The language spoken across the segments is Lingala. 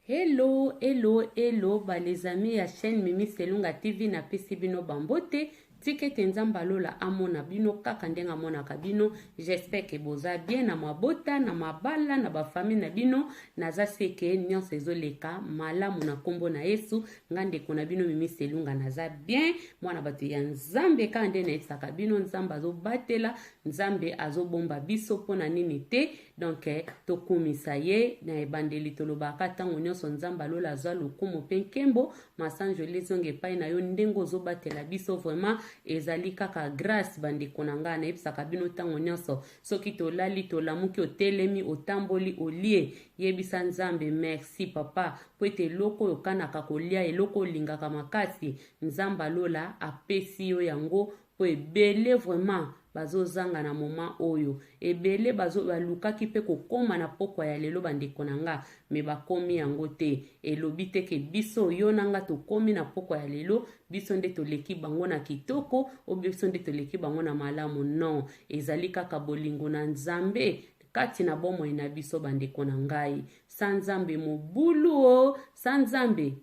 Hello, hello, hello, les amis ya chaîne Mimi Selunga TV na pesi bino bambote. Tikete nzamba lola amona bino kaka ndenga mona kabino. J'espère que boza bien na mabota, na mabala, na bafami na bino. Naza seke nyonso ezoleka malamu na kombo na Yesu. Ngande kona bino Mimi Selunga naza bien. Mwana batu ya nzambe ka nde na esaka bino nzamba azo batela. Nzambe azo bomba biso pona nini te. Donc tokumisa ye na ebandeli tolobaka tango nyonso nzamba lola azwa lokumu pe nkembo. Masanjo lezonge pai na yo ndengo zo batela biso vraiment. Ezali kaka grâce bandeko na nga na yebisaka bino tango nyonso soki tolali tolamuki otelemi otamboli olie yebisa nzambe merci papa po ete eloko oyo okanaka kolia eloko olingaka makasi nzamba lola apesi yo yango po ebele vraiment bazozanga na moma oyo ebele balukaki pe kokoma na pokwa ya lelo bandeko na nga me bakomi yango te elobi te ke biso yo nanga tokomi na pokwa ya lelo biso nde toleki bango na kitoko o biso nde toleki bango na malamu non ezali kaka bolingo na nzambe kati na bomoi na biso bandeko na ngai sa nzambe mobulu o sa nzambe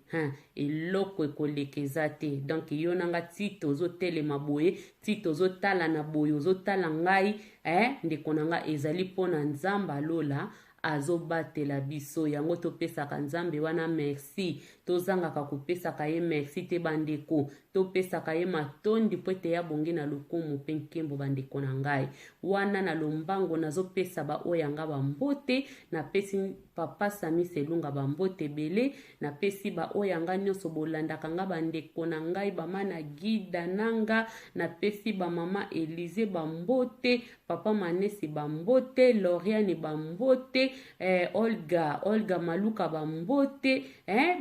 eloko ekolekeza te donc yo nanga ti tozotelema boye ti tozotala na boye ozotala ngai ndeko na nga ezali mpona nzamba lola azobatela biso yango topesaka nzambe wana merci tozangaka kopesaka ye merci te bandeko topesaka ye matondi po ete ya bongi na lokumu mpe nkembo bandeko na ngai wana na lombango nazopesa baoyo yanga bambote napesi papa Sami Selunga bambote ebele napesi baoyo yanga nyonso bolandaka nga bandeko na ngai bamana gida nanga napesi bamama Elize bambote papa Manesi bambote Loriane bambote Olga Maluka bambote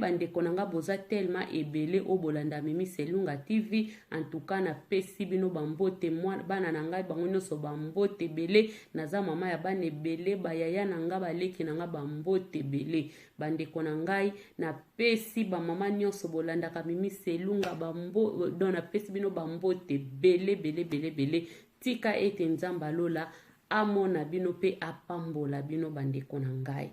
bandeko na nga boza tellement ebele o bolanda Mimi Selunga TV en tout cas napesi bino bambote bana na ngai bango nyonso bambote ebele naza mama ya bana ebele bayaya na nga baleki na nga bambote ebele bandeko na ngai napesi bamama nyonso bolandaka Mimi Selunga don napesi bino bambote bele tika ete nzamba lola amona bino pe apambola bino bandeko na ngai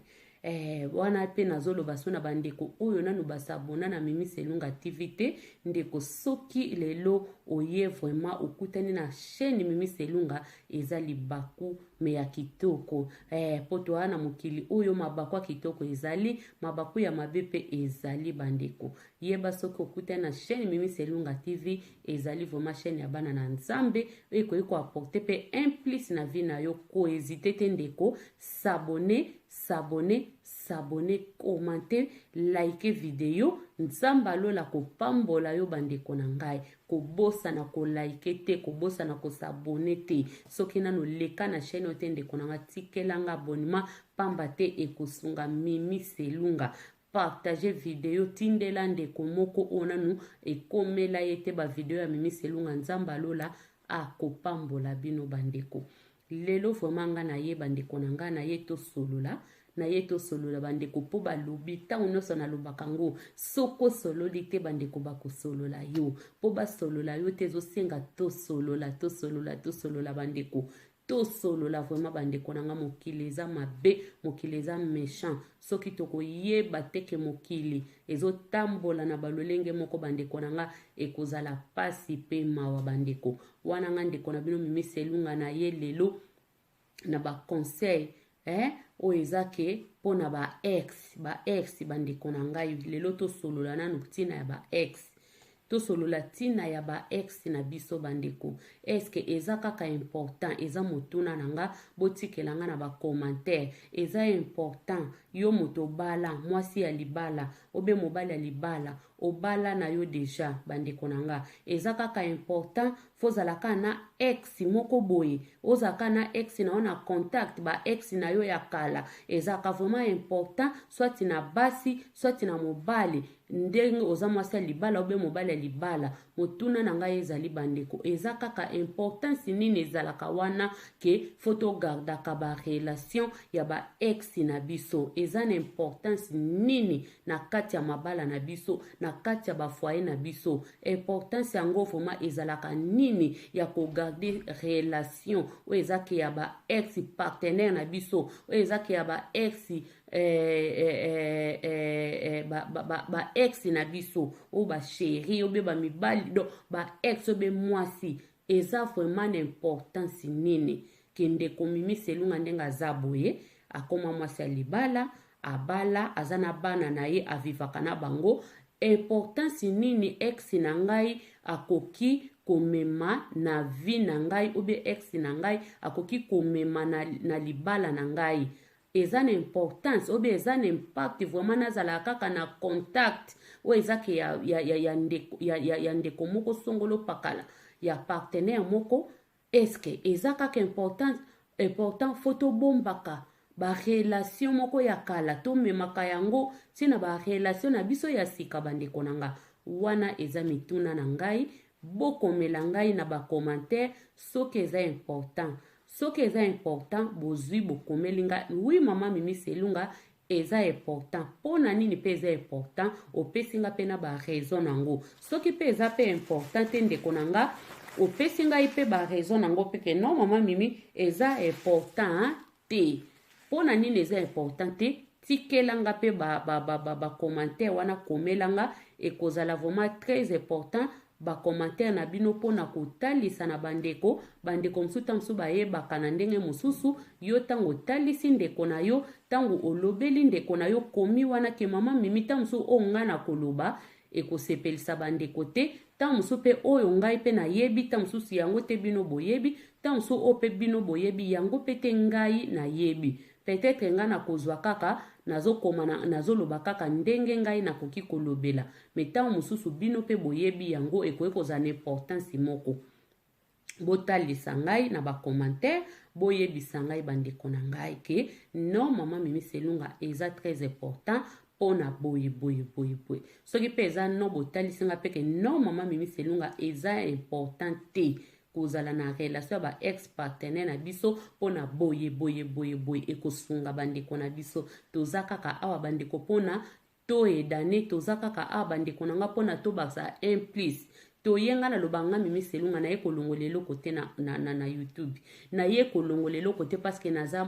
wana pe nazoloba so na bandeko oyo nanu basabona na Mimi Selunga TV te ndeko soki lelo oye vraiment okutani na chaîne Mimi Selunga eza libaku me ya kitoko poto wana mokili oyo mabaku ya kitoko ezali mabaku ya mabe pe ezali bandeko yeba soki okutani na chaîne Mimi Selunga TV ezali vraiment chaîne ya bana na nzambe eko apporter pe implice na vie na yo ko hésiter te ndeko s'abonner, commenter, liker vidéo nzamba lola kopambola yo bandeko na ngai kobosa na ko like te kobosa na ko s'abonner te soki nano leka na chaîne ote ndeko na nga tikelanga abonnement pamba te ekosunga Mimi Selunga partager vidéo tindela ndeko moko onanu ekomela yete ba vidéo ya Mimi Selunga nzamba lola akopambola bino bandeko lelo vraiment nga na ye bandeko na nga na ye to solola bandeko po balobi tango nyonso nalobaka ngo soko sololi te bandeko bakosolola yo po basolola yo te ezosenga tosolola bandeko tosolola vraiment bandeko na nga mokili eza mabe mokili eza méchant soki tokoyeba teke mokili ezotambola na balolenge moko bandeko na nga ekozala pasi pe mawa bandeko wana nga ndeko na bino Mimi Selunga na ye lelo na ba conseil o ezake pona ba ex bandeko na ngai lelo tosolola nanu tina ya ba ex tosolola tina ya ba ex na biso bandeko eske eza kaka important eza motuna na nga botikela nga na ba commentaire eza important yo moto bala mwasi ya libala obe mobali ya libala obala na yo deja bandeko na nga eza kaka important fozalaka na ex moko boye ozaka na ex na ona contact ba ex na yo ya kala eza ka vraiment important soit na basi soit na mobali ndenge oza mwasi ya libala obe mobali ya libala motuna na ngai ezali bandeko eza kaka importance nini ezalaka wana ke photo gardaka ba relation ya ba ex na biso eza na importance nini na kati ya mabala na biso na kati ya ba foyer na biso importance yango vraiment ezalaka nini ya ko garder relation o ezaki ya ba ex partenaire na biso o ezaki ya ba ex ba ex na biso o ba chéri o be ba mibali do ba ex o be mwasi eza vraiment importance nini kende komimi selunga ndenga aza boye akoma mwasi ya libala abala aza na bana na ye avivaka na bango importance nini ex na ngai akoki komema na vie na ngai ou bien ex na ngai akoki komema na libala na ngai eza na importance ou bien eza na impact vraiment nazala kaka na contact o eza ke ya ndeko moko songolo pakala ya partenaire moko eske eza kaka important photo bombaka ba relation moko ya kala to memaka yango tina ba relation na biso ya sika bandeko nanga wana eza mituna na ngai bokomela ngai na ba commentaire soki eza important soki eza important bozwi bokomeli ngai oui mama Mimi Selunga eza important pona nini pe eza important opesi nga pe na ba raison nango soki pe eza pe important te ndeko nanga opesi ngai pe ba raison nango pe ke non mama Mimi eza important te pona nini eza important te tikelanga pe ba commentaire wana komelanga ekozala vraiment très important ba commentaire na bino pona kotalisa na bandeko mosusu tamsu bayebaka na ndenge mosusu yo tango talisi ndeko na yo tango olobeli ndeko na yo komi wana ke mama Mimi tamsu onga na koloba ekosepelisa bandeko te tamsu pe oyo ngai pe na yebi tamsu si yango te bino boyebi tamsu o pe bino boyebi yango pe te ngai na yebi peut-être nga na kozwa kaka nazoloba kaka ndenge ngai nakoki kolobela me ntango mosusu bino pe boyebi yango ekoki kozala na importance moko botalisa ngai na bacommentaire boyebisa ngai bandeko na ngai ke non mama Mimi Selunga eza très important mpona boye soki mpe eza no botalisi nga peke non mama Mimi Selunga eza important te kozala na relation ya ba ex partenaire na biso pona boye ekosunga bandeko na biso toza kaka awa bandeko pona toyedane toza kaka awa bandeko nanga pona tobakisa implice toyenga na lobanga Mimi Selunga na ye kolongola eloko te na YouTube na ye kolongola eloko te parce que naza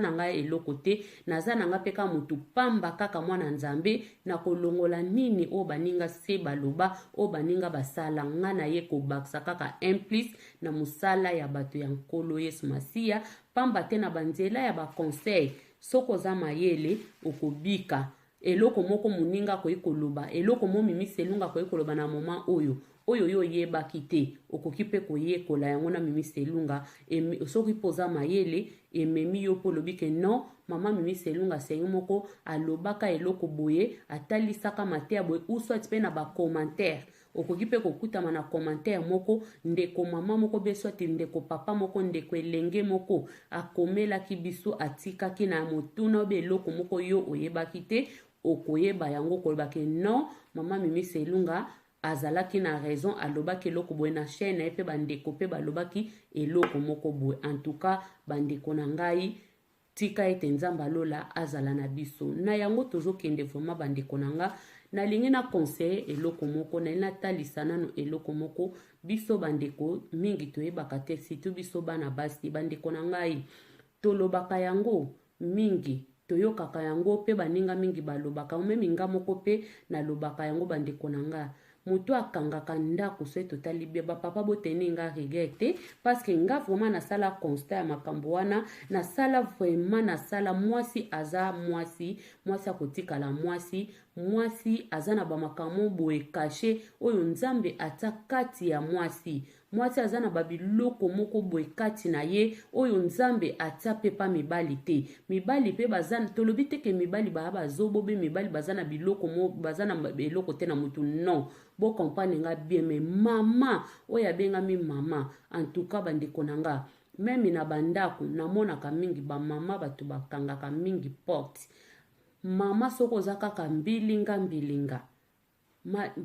na nga eloko te naza na nga peka mutu pamba kaka mwana nzambe na kolongola nini o baninga se baloba o baninga basala nga na ye kobakisa kaka implice na musala ya bato ya nkolo Yesu Masiya pamba te na banzela ya ba conseil soko za mayele okobika eloko moko muninga koyi koloba eloko mo Mimi Selunga koyi koloba na moma oyo yo yebaki te okoki pe koyekola yango na Mimi Selunga soki poza mayele ememi yo po lobi ke non mama Mimi Selunga sengi moko alobaka eloko boye atalisaka mateya boye ou soit pe na ba commentaire okoki pe kokutama na commentaire moko ndeko mama moko be soit ndeko papa moko ndeko elenge moko akomelaki biso atikaki na motuna be eloko moko yo oyebaki te okoyeba yango koloba ke non mama Mimi Selunga azalaki na raison alobaki eloko boye na chaîne na ye pe bandeko pe balobaki eloko moko boye en tout cas bandeko na ngai tika ete nzambe alola azala na biso na yango tozokende vraiment bandeko na nga nalingi na conseiller eloko moko nalingi natalisa nano eloko moko biso bandeko mingi toyebaka te surtout biso bana basi bandeko na ngai tolobaka yango mingi toyokaka yango pe baninga mingi balobaka meme nga moko pe nalobaka yango bandeko na nga mutu akangaka ndako so totali bia papa boteni nga regret te parce que nga vraiment nasala constat ya makambo wana nasala vraiment nasala mwasi aza mwasi akotikala mwasi aza na bamakambo boye caché oyo nzambe ata kati ya mwasi aza na babiloko moko boye kati na ye oyo nzambe ata pe pa mibali te mibali pe bazana tolobi te ke mibali bazobo be mibali bazana biloko mo bazana biloko te na mutu non bo comprendre nga bien mais mama oyo abengami mama en tout cas bandeko na nga même na bandako namonaka mingi bamama bato bakangaka mingi porte mama soko oza kaka mbilinga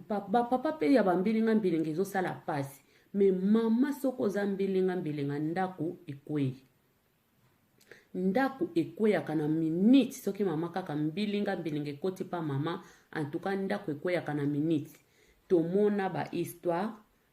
papa pe ya bambilinga ezosala pasi mais mama soko oza mbilinga ndako ekweyaka na minute soki mama kaka mbilinga ekoti pa mama en tout cas ndako ekweyaka na minute tomona ba histoire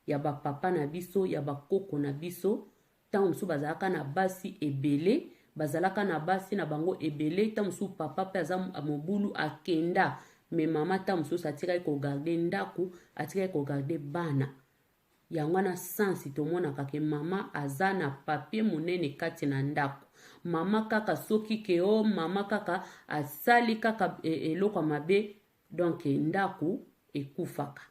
ya ba papa na biso ya ba koko na biso tango mosusu bazalaka na basi ebele bazalaka na basi na bango ebele tango mosusu papa pe aza mobulu akenda mais mama ta mosusu atikaki kogarde ndako atikaki kogarde bana yango wana sansi tomonaka ke mama aza na papier monene kati na ndako mama kaka soki ke o mama kaka asali kaka eloko mabe donc ndako ekufaka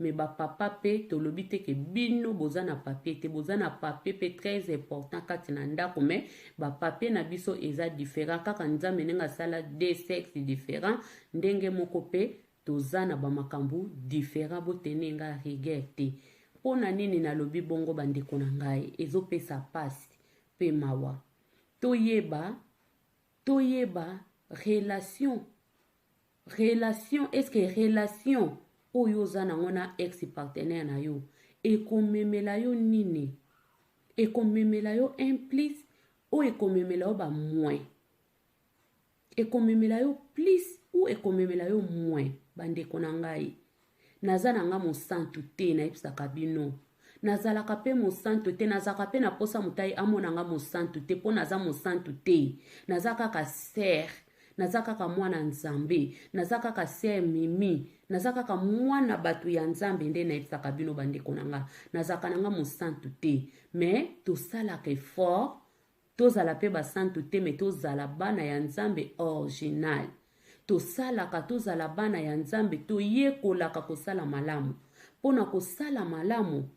mais bapapa pe tolobi te ke bino boza na papier te boza na papier pe très important kati na ndako mais bapapier na biso eza différent kaka nzambe ndenge asala deux sexes différents ndenge moko pe toza na bamakambu différent botene nga rigueur te mpona nini nalobi bongo bandeko na ngai ezopesa pasi pe mawa toyeba relation est-ce que relation oyo oza nango na ex partenaire na yo ekomemela yo nini ekomemela yo un plus ou ekomemela yo ba moins ekomemela yo plus ou ekomemela yo moins bandeko na ngai naza nanga mosantu te nayebisaka bino nazalaka pe mosantu te nazalaka pe na posa motai amonanga mosantu te mpo naza mosantu te naza kaka ser naza kaka mwana nzambe naza kaka ser mimi naza kaka mwana bato ya nzambe nde nayebisaka bino bandeko nanga nazalaka nanga mosantu te mais tosalaka effort tozala pe basantu te mais tozala bana ya nzambe original tosalaka tozala bana ya nzambe toyekolaka kosala malamu mpona kosala malamu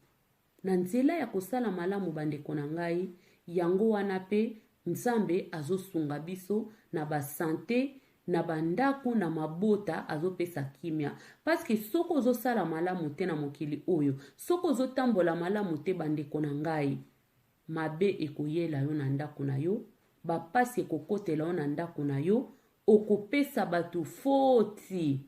na nzela ya kosala malamu bandeko na ngai yango wana pe nzambe azosunga biso na basante na bandako na mabota azopesa kimia paske soko ozosala malamu te na mokili oyo soko ozotambola malamu te bandeko na ngai mabe ekoyela yo na ndako na yo bapasi ekokotela yo na ndako na yo okopesa bato foti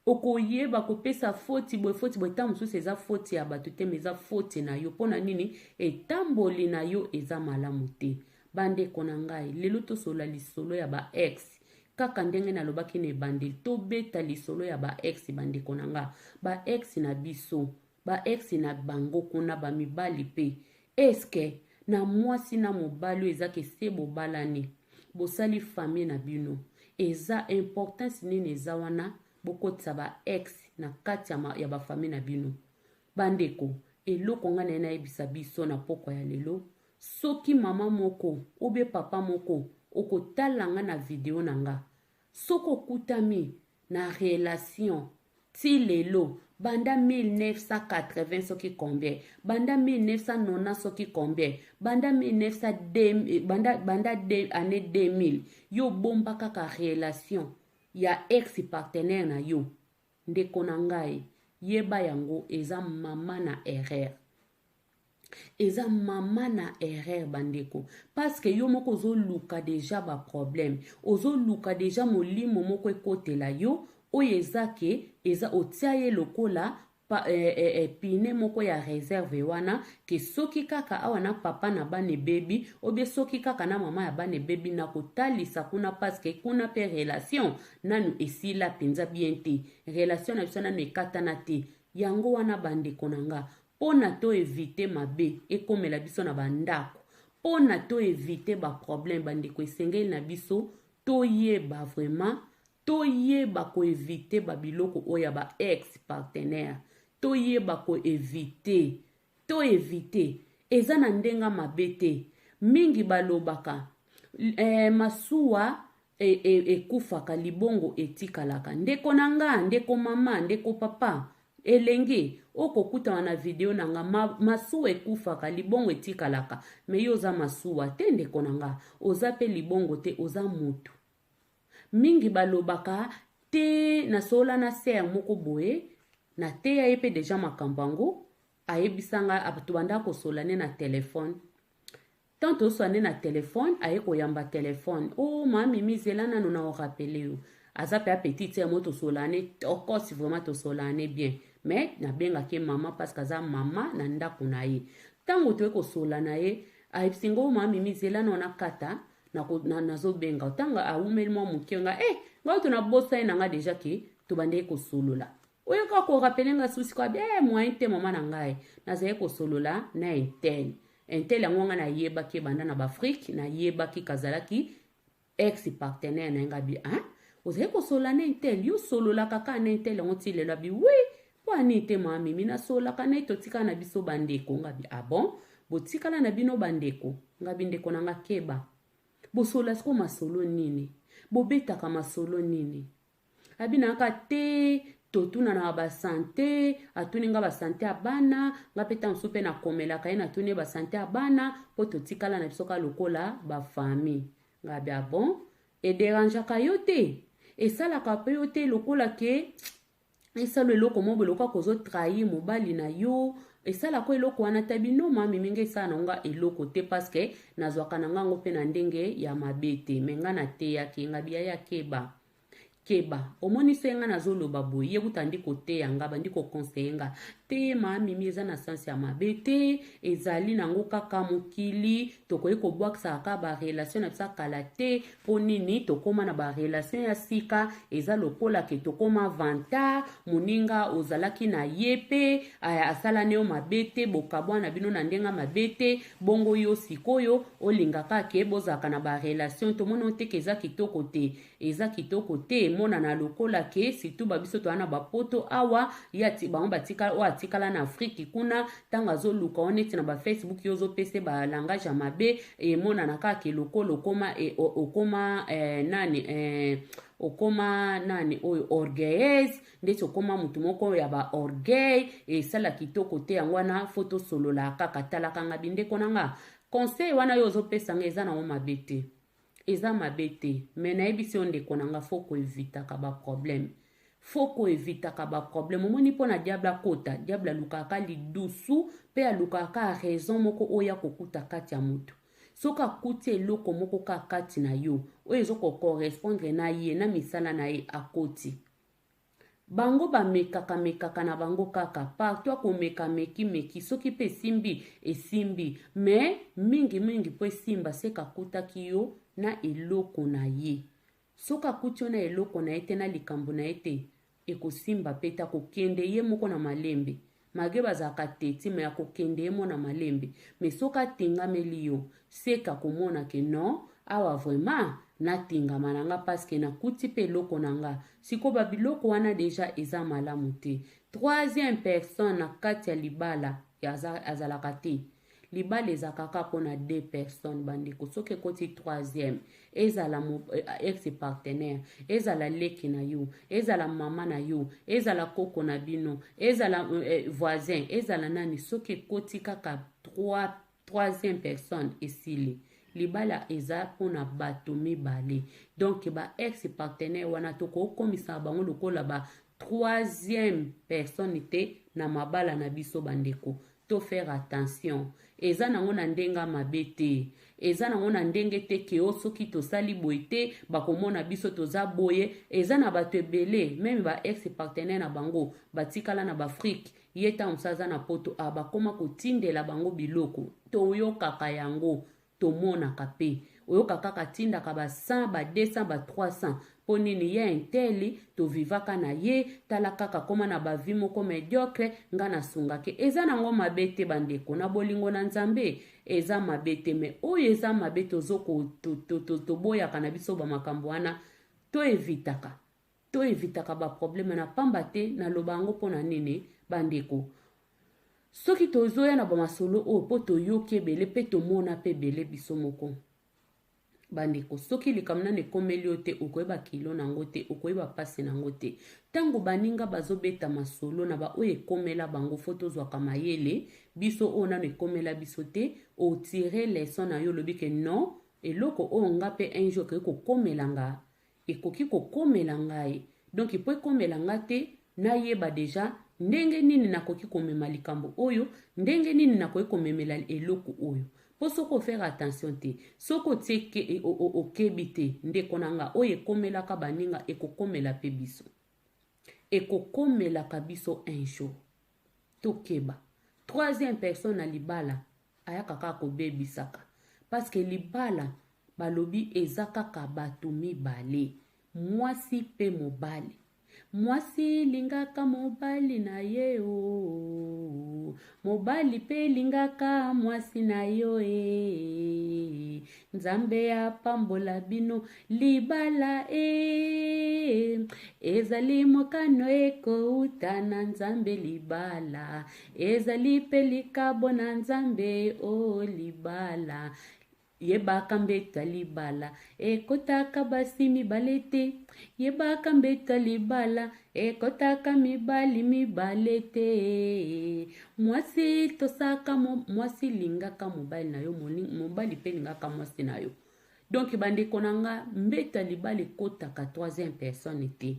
okoyeba kopesa foti boye ta mosusu eza foti ya bato te me eza foti na yo mpona nini etamboli na yo eza malamu te bandeko na ngai lelo tosola lisolo ya ba ex kaka ndenge nalobaki na ebandeli tobeta lisolo ya ba ex bandeko na nga ba ex na biso ba ex na bango kuna bamibali pe eske na mwasi na mobali oyo ezaka ese bobalani bosali famille na bino eza importance nini eza wana bokotisa ba ex na kati ya bafamille na bino bandeko eloko nga na nayebisa biso na poko ya lelo soki mama moko obe papa moko okotala nga na video na nga soko okutami na relation ti lelo banda 1980 soki combien banda 1990 soki combien banda 1900 banda année 2000 yo bomba kaka relation ya ex partenaire na yo ndeko na ngai yeba yango eza mama na erreur eza mama na erreur bandeko parce que yo moko ozoluka deja ba problème ozoluka deja molimo moko ekotela yo oyo eza ke eza otia ye lokola pine moko ya réserve wana ke soki kaka awa na papa na bane bebi obie soki kaka na mama ya bane bebi na kotalisa kuna paske kuna pe relation nanu esila penza bien te relation na biso nanu ekatana te yango wana bandeko na nga pona to evite mabe ekomela biso na bandako pona to evite ba problème bandeko esengeli na biso toyeba vraiment toyeba ko evite ba biloko oya ba ex partenaire toyeba ko evite to evite eza na ndenga mabe te mingi balobaka masuwa ekufaka libongo etikalaka ndeko na nga ndeko mama ndeko papa elenge okokutana na video na nga masuwa ekufaka libongo etikalaka me yo oza masuwa te ndeko na nga oza pe libongo te oza mutu mingi balobaka te nasola na ser moko boye na te ya ye pe deja makambo yango ayebisanga abato banda kosolane na telefone tanto osolane na telefone aye koyamba telefone mami mizela nano na orapele yo aza pe apetite ya mo tosolane tokosi vraiment tosolane bien mais nabengaki mama parce que aza mama na ndako na ye ntango toye kosola na ye ayebisinga mami mizela nano nakata nazobenga otanga awumeli mwa moke nga ngai tonabosa ye na nga deja ke tobandeki kosolola oyo kaka korapele nga susi kwa moyen te mama na ngai nazali kosolola na intel yango nga nayebaki banda na baafrike nayebaki kazalaki ex partenaire na nga bi ozali kosola na intel yo sololaka kaka na intel yango ti lelo abi wi mpo ani te mama mimi nasololaka na ye totikala na biso bandeko ngabi bon botikala na bino bandeko ngabi ndeko na nga keba bosola siko masolo nini bobetaka masolo nini abi na nga te totuna na basante atuni nga basante ya bana nga mpe ta mosusu mpe nakomelaka ye natuni ye basante ya bana mpo totikala na biso ka lokola bafamille ngabi bon ederangeaka yo te esalaka mpe yo te lokola ke esala eloko mo beloka kozotrahir mobali na yo esalaka eloko wana ta bino mami mingi esala na nga eloko te paske nazwaka na ngango mpe na ndenge ya mabe te me nga nateyaki nga biya ya keba omonisi nga nazoloba boye ye kuta ndi koteya nga bandi kokonseye nga te mami eza na sansi ya mabe te ezali nango kaka mokili tokoki kobwakisaka kaka barelation na bisa kala te mpo nini tokóma na barelation ya sika eza lokola ke tokóma vantard moninga ozalaki na ye mpe asala ne yo mabe te bokabwa na bino na ndenga mabe te bongo yo sikoyo olingaka ke bozalaka na barelation tomona teke eza kitoko te eza kitoko te emonana lokola ke surtout babiso toza na bapoto awa ye bango batikala oyo atikala na afriki kuna ntango azoluka o neti na bafacebook yo ozopesa balangage ya mabe emonana kaka ke lokola okoma nani oyo orgueilleuse ndeti okoma mutu moko ya baorgueil esala kitoko te yango wana fo tosolola kaka talaka nga bindeko na nga conseil wana yo ozopesa nga eza nango mabe te eza mabe te me nayebisi yo ndeko na nga fo koevitaka baproblème fo koevitaka baproblème omoni mpo na diable akota diable alukaka lidusu mpe alukaka raison moko oyo akokuta kati ya moto soki akuti eloko moko kaka kati na yo oyo ezokokorrespondre na ye na misala na ye akoti bango bamekaka na bango kaka partout akomeka meki soki mpe esimbi me mingi mpo esimba seka akutaki yo na eloko na ye soki akuti yo na eloko na ye te na likambo na ye te ekosimba mpe te akokende ye moko na malembe mage bazalaka teti me akokende ye mo na malembe me soki atingameli yo seka komona ke non awa vraiment natingama na nga paske nakuti mpe eloko na nga siko babiloko wana deja eza malamu te troisième personne na kati ya libala azalaka te libala eza kaka mpona 2 personnes bandeko soki ekoti troisième ezala ex partenaire ezala leki na yo ezala mama na yo ezala koko na bino ezala voisin ezala nani soki ekoti kaka troisième personne esili libala eza mpona bato mibale donc ba ex partenaire wana tokokomisa bango lokola ba troisième personne te na mabala na biso bandeko to faire attention eza nango na ndenga mabe te eza nango na ndenge te ke o soki tosali boye te bakomona biso toza boye eza na bato ebele meme ba ex partenaire na bango batikala na baafrike ye ta mosu aza na poto bakoma kotindela bango biloko toyokaka yango tomonaka mpe oyoka kaka tindaka ba 100 ba 200 ba 300 mpo nini ye inteli tovivaka na ye tala kaka koma na bavi moko mediocre nga nasungaki eza nango mabe te bandeko na bolingo na nzambe eza mabe te me oyo eza mabe toboyaka na biso bamakambo wana toevitaka baprobleme na pamba te naloba yango mpo na nini bandeko soki tozoya na bamasolo oyo mpo toyoki ebele mpe tomona mpe ebele biso moko bandeko soki likambo nani ekomeli yo te okoyeba kilo nango te okoyeba pasi nango te ntango baninga bazobeta masolo na baoyo ekomela bango fo tozwaka mayele biso oyo nano ekomela biso te otire leson na yo olobi ke non eloko oyo nga mpe un jour ekoki kokomela ngai donc po ekomela nga te nayeba deja ndenge nini nakoki komema likambo oyo ndenge nini nakoki komemela eloko oyo po soko ofere attention te soko otieke okebi te ndeko na nga oyo ekomelaka baninga ekokomela mpe biso ekokomelaka biso un jour tokeba troisième personne na libala ayaka kaka kobebisaka paske libala balobi eza kaka bato mibale mwasi mpe mobali mwasi lingaka mobali na ye o, mobali pe lingaka mwasi na yo e, nzambe apambola bino libala e, ezali mokano ekouta na nzambe libala, ezali pe likabo na nzambe o libala. Yebaka mbeta libala ekotaka basi mibale te, yebaka mbeta libala ekotaka mibale te. Mwasi tosaka mwasi lingaka mobali na yo, mobali pe lingaka mwasi na yo. Donc bandeko nanga mbeta libala ekotaka troisième personne te.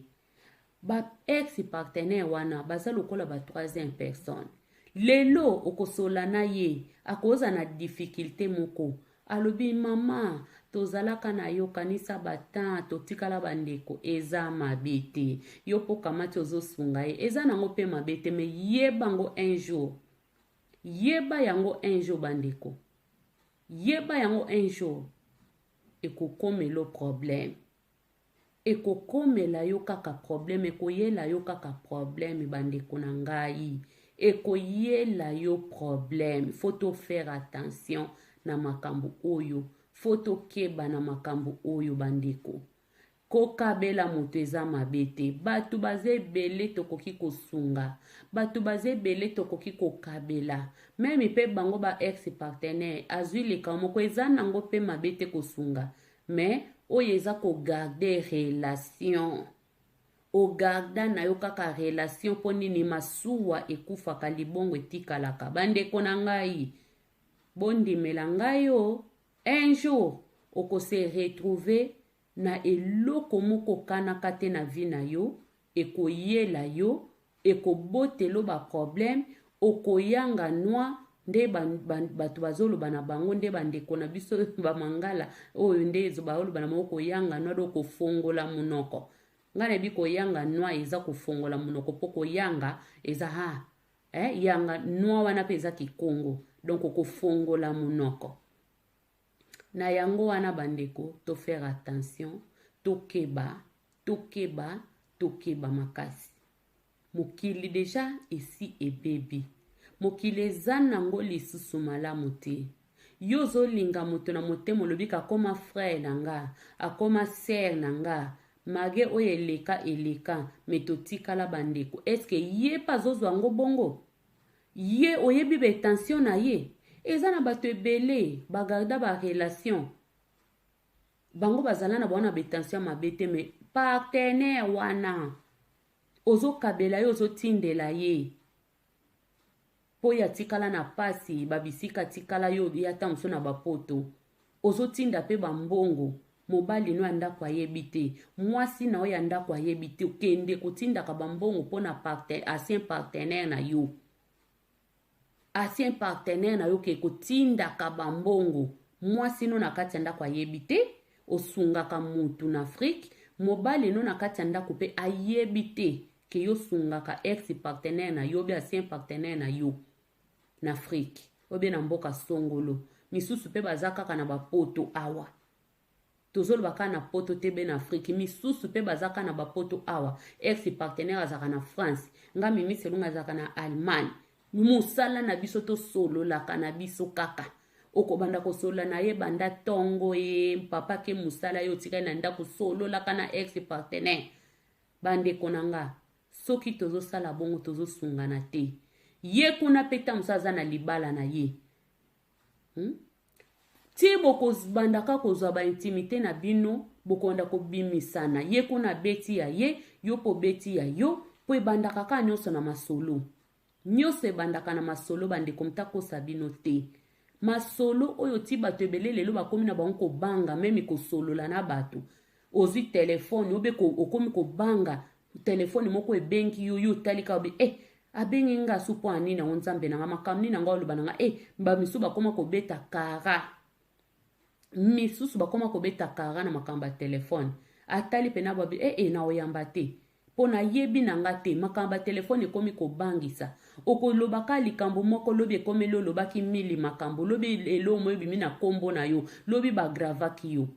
Ba ex partenaire wana baza lokola ba troisième personne. Lelo okosola na ye akoza na difficulté moko, alobi mama tozalaka na yo kanisa batan totikala bandeko eza mabe te, yo po kamati ozosunga ye eza nango pe mabe te, me yeba yango un jour, yeba yango un jour bandeko, yeba yango un jour ekokomela problème, ekokomela yo kaka problème, ekoyela yo kaka problème bandeko na ngai, ekoyela yo problème. Faut to faire attention na makambo oyo, foto keba na makambo oyo bandeko. Kokabela moto eza mabe te, batu baze bele tokoki kosunga, batu baze bele tokoki kokabela, meme pe bango ba ex partenaire azwi leka moko eza nango pe mabe te kosunga, mais oyo eza ko garder relation, o garda na yo kaka relation po nini masuwa ekufaka libongo etikalaka. Bandeko na ngai bondimela ngai yo, un jour oko se retrouver na eloko moko kanaka te na vie na yo, ekoyela yo, ekobotelo ba problème, okoyanga noa nde batu bazoloba na bango, nde bandeko na biso bamangala oyo nde bazoloba na moko yanga noa do kofongola munoko. Ngana bi koyanga noa eza kofongola munoko, po koyanga eza yanga noa wana pe eza kikongo, donc kofongola munoko. Na yango wana bandeko to faire attention, tokeba makasi. Mokili deja esi ebebi, mokili eza nango lisusu malamu te. Yo zolinga moto na motema olobika akoma frère nanga, akoma sœur nanga, mage oyo eleka metotikala bandeko. Eske ye pa zozwa ngo bongo? Ye oyebi be tension na ye? Eza na bato ebele bagarda ba relation, bango bazala na bona be tension mabete, me partenaire wana ozo kabela yo, ozo tindela ye po ya tikala na pasi, babisika tikala yo yata mso na bapoto, ozo tinda pe bambongo. Mobali no andako ayebi te, mwasi na oyo andako ayebi te, okende kotinda ka bambongo po na ancien partenaire na yo, ancien partenaire na yo ke kotinda ka bambongo. Mwasi no na kati andako ayebi te, osunga ka mutu na Afrique, mobali no na kati andako pe ayebi te ke yo sunga ka ex partenaire na yo, be ancien partenaire na yo na Afrique, obe na mboka songolo. Misusu pe bazaka kana bapoto awa, tozolo baka na poto tebe na Afrique, misusu pe bazaka na bapoto awa, ex partenaire azaka na France, nga Mimi Selunga azaka na Allemagne. Musala na biso to solo la kana biso kaka, okobanda ko solo na ye banda tongo papa ke musala yo tika na ndako solo la kana ex partenaire. Bande konanga soki tozo sala bongo tozo sungana te, ye kuna peta musaza na libala na ye. Ti boko bandaka kozwa ba intimité na bino, boko nda ko bimisana, ye kuna beti ya ye, yo po beti ya yo, po ebandaka ka nyonso na masolo. Nyonso ebandaka na masolo bandeko mtako sabino te. Masolo oyo ti bato ebele lelo bakomi na bango kobanga, meme kosolola na bato. Ozwi telefone, okomi kobanga, telefone moko ebengi yo talika obi, abengi nga supo anina onzambe na makamni na nga oloba na nga, mbamisu bakoma kobeta kara. Misusu bakoma kobeta kara na makamba telefone. Atali pena babi, na oyamba te. Pona yebi na nga te, makamba telefone ekomi kobangisa. Oko lobaka likambo moko lobi ekomi lobaki mili makambo, lobi elo mo ebimi na kombo na yo, lobi bagravaki yo.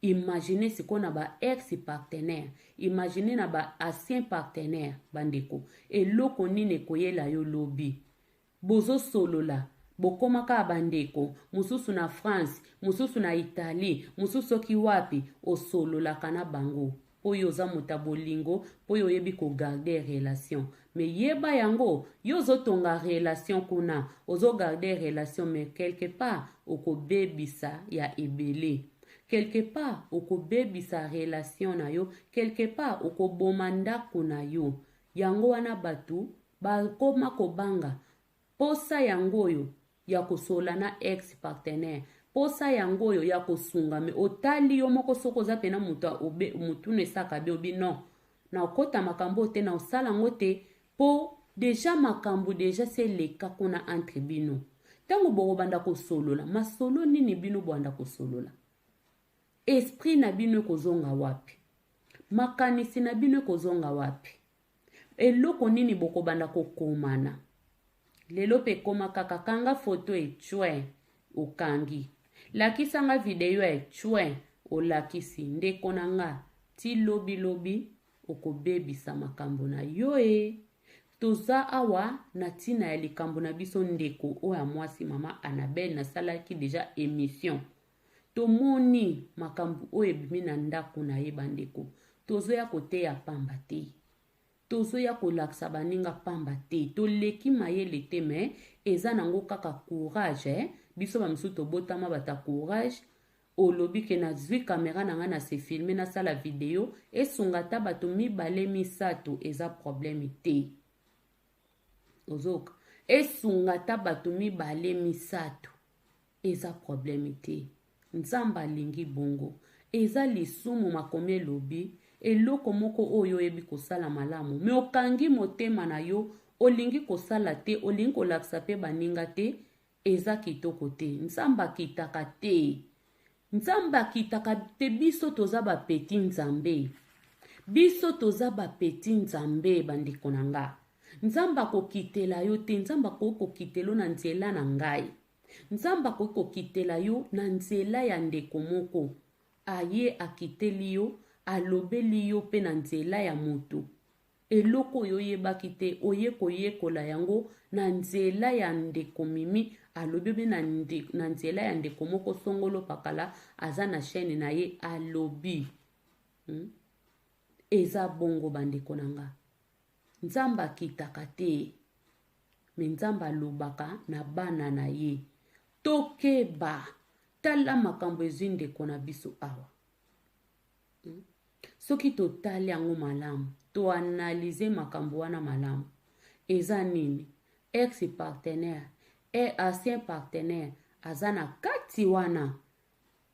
Imaginez ce qu'on a ba ex-partenaire. Imaginez na ba ancien partenaire bandeko. Et loko nini koyela yo lobi. Bozo solola. Bokomaka bandeko. Mususu na France. Mususu na Italie. Mususu ki wapi. O solola kana bango. Po yo za muta bolingo. Po yo yebi ko garder relation. Mais yeba yango. Yo zo tonga relation kuna. Ozo garder relation. Mais quelque part. Oko bebisa ya ebele. Quelque part, oko baby sa relation na yo, quelque part, oko bomanda kuna yo. Yango wana batu, ba koma kobanga. Posa yango yo, ya kosola na ex-partenaire. Posa yango yo, ya kosunga. Me otali yo moko soko za pena mutu ne saka bi obi non. Na okota makambo te, na osala ngote, po deja makambo deja se leka kuna entre bino. Tango boko banda kosolola, masolo nini bino banda kosolola. Esprit na bino kozonga wapi. Makanisi na bino kozonga wapi. Eloko nini boko banda kokomana. Lelo pe koma kaka kanga foto chwe ukangi. Lakisa nga video chwe o lakisi ndeko na nga. Ti lobi lobi okobebisa makambo na yo Toza awa na tina ya likambo na biso ndeko oya mwasi mama Annabelle na salaki deja émission. Tomoni makambu oye bimi na ndako na ye bandeko. Tozo ya kote ya pamba te. Tozo ya kolaksa baninga pamba te. Toleki mayele te me. Eza nango kaka courage. Biso ba misu tobotama bata courage. Olobi ke na zwi kamera na nga na se filme na sala video. Esungata bato mibale misato eza probleme te. Ozoka. Esungata bato mibale misato eza probleme te. Nzamba lingi bongo. Eza lisumu makomi lobi. Eloko moko oyo ebi kosala malamu. Me okangi motema na yo. Olingi kosala te. Olingi kolaksa pe baninga te. Eza kitoko te. Nzamba kitaka te. Nzamba kitaka te. Biso toza ba peti nzambe. Biso toza ba peti nzambe bandeko na nga. Nzamba kokitela yo te. Nzamba kokitelo na nzela na ngai. Nzamba kokitela yo na nzela ya ndeko moko. Aye akiteli yo, alobeli yo pe na nzela ya moto. Eloko yo yebaki te, oye koyekola yango na nzela ya ndeko mimi, alobebe na nzela ya ndeko moko songolo pakala, aza na chaîne na ye alobi. Eza bongo bandeko nanga. Nzamba kitaka te. Me nzamba lobaka na bana na ye. Tokeba. Tala makambo ezindeko na biso awa. Soki totali yango malamu. To analyse makambo wana malamu. Eza nini? Ex-partenaire. Ancien partenaire. Aza na kati wana.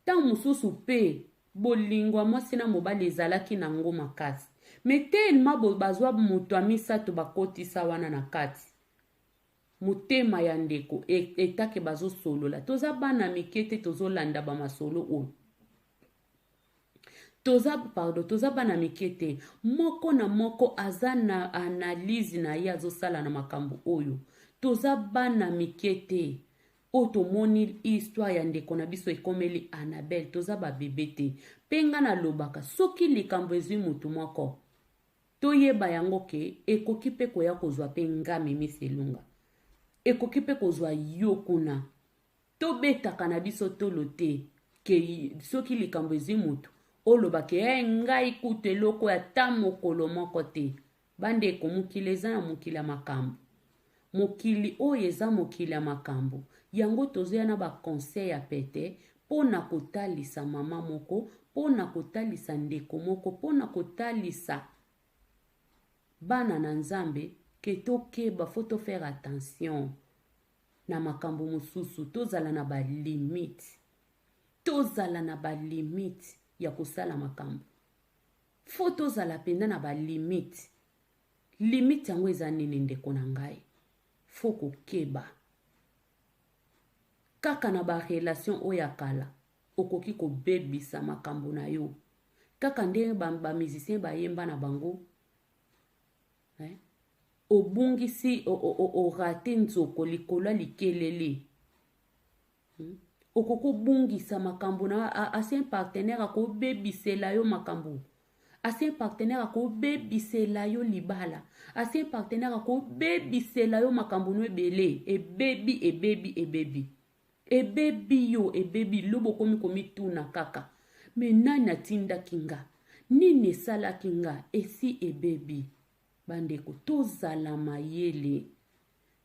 Tan mususu pe. Bolingwa mwasi na mobali ezalaki na ngo makasi. Metelma bazwa mutu amisato bakotisa wana na kati. Mutema ya ndeko etake bazo solola. Toza bana mikete tozo landa ba masolo o. Toza bana mikete. Moko na moko aza na analyse na ye azosala na makambo oyo. Toza bana mikete. Otomoni histoire ya ndeko na biso ekomeli Annabelle. Toza ba bebe te. Penga na lobaka. Soki likambo ezwi mutu moko. Toyeba yango ke ekoki pe koya kozwa pe ngami miselunga. Ekoki pe kozwa yo kuna. Tobetaka na biso tolo te. Ke soki likambo ezwi mutu. Oloba ke ngai kute loko ya ta mokolo moko te. Bandeko mokili eza na mokili ya makambo. Mokili oyo eza mokili ya makambo. Yango tozoya na ba conseil ya pete. Pona kotalisa mama moko. Pona kotalisa ndeko moko. Pona kotalisa bana na nzambe. Ke tokeba faut faire attention. Na makambo mosusu. Tozala na ba limite. Tozala na ba limite. Ya kosala makambo. Faut tozala penda na ba limite. Limite yango eza nini ndeko na ngai. Faut kokeba. Kaka na ba relation oya kala. Okoki ko bebisa makambo na yo. Kaka nde ba musicien ba yemba na bango. Obungisi o rate nzoko likola likelele. okoko bungisa makambo na asi un partenaire akobebisela yo makambo, asi un partenaire akobebisela yo libala, asi un partenaire akobebisela yo makambo no ebele, ebebi yo, ebebi lobo komi komituna kaka. Me nani atindaki nga, nini esalaki nga, esi ebebi. Bandeko tozala mayele,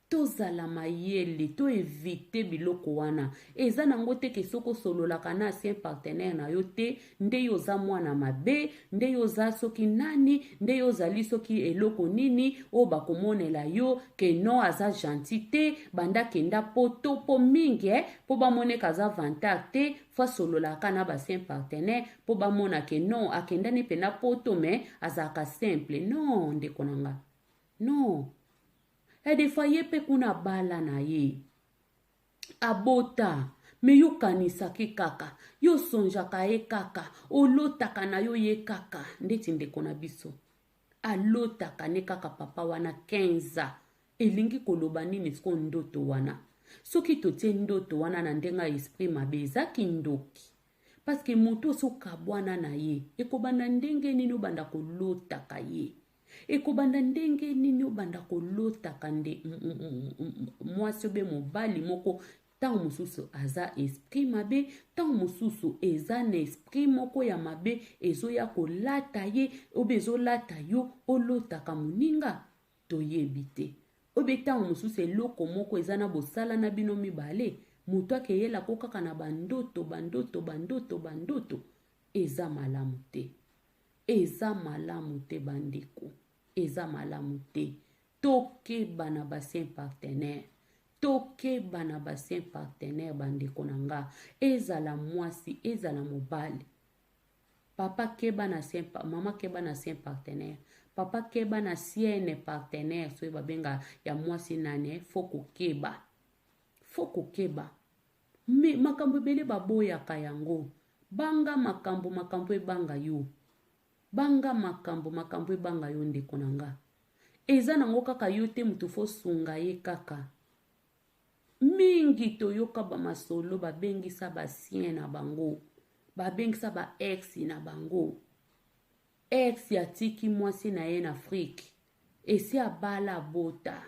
to evite biloko wana. Eza nango te ke soko sololaka na asi un partenaire na yo te, nde yo za mwana mabe, nde yo za soki nani, nde yo zali soki eloko nini, o bakomonela yo, ke no aza gentil te, banda kenda poto po mingi, po bamoneka aza vantard te, fa sololaka na basi un partenaire, po bamona ke no, akenda ni pena poto me, azaka simple. Non, ndeko nanga. Non. Des fois ye pe kuna bala na ye. Abota. Me yo kanisaki kaka. Yo sonjaka ye kaka. Olotaka na yo ye kaka. Ndeti ndeko na biso. Alotaka ne kaka papa wana 15. Elingi koloba nini sko ndoto wana. Soki totie ndoto wana na ndenga esprit mabe ezaki ndoki. Parce que mutu so kabwana na ye. Ekobanda ndenge nini obanda kolotaka ye. Ekobanda ndenge nini obanda kolotaka nde mwasi obe mobali moko tango mosusu aza esprit mabe, tango mosusu eza na esprit moko ya mabe ezoya kolata ye, obe ezolata yo olotaka moninga toyebi te. Obe tango mosusu eloko moko eza na bosala na bino mibale, mutu akeyela ko kaka na bandoto eza malamu te. Eza malamu te bandeko. Eza malamu te. Tokeba na basien partenaire. Tokeba na basien partenaire bandeko nanga. Ezala mwasi, ezala mobali. Papa keba na sien, mama keba na sien partenaire. Papa keba na sienne partenaire. So babenga ya mwasi nane. Foko keba. Foko keba. Me makambo ebele baboya kayango. Banga makambo ebanga yo. Banga makambo ebanga yo ndeko nanga. Eza nango kaka yo te mutu fo sunga ye kaka. Mingi toyoka ba masolo babengisa ba sien na bango. Babengisa ba ex na bango. Ex yatiki mwasi na ye na Afrique. Esi abala bota.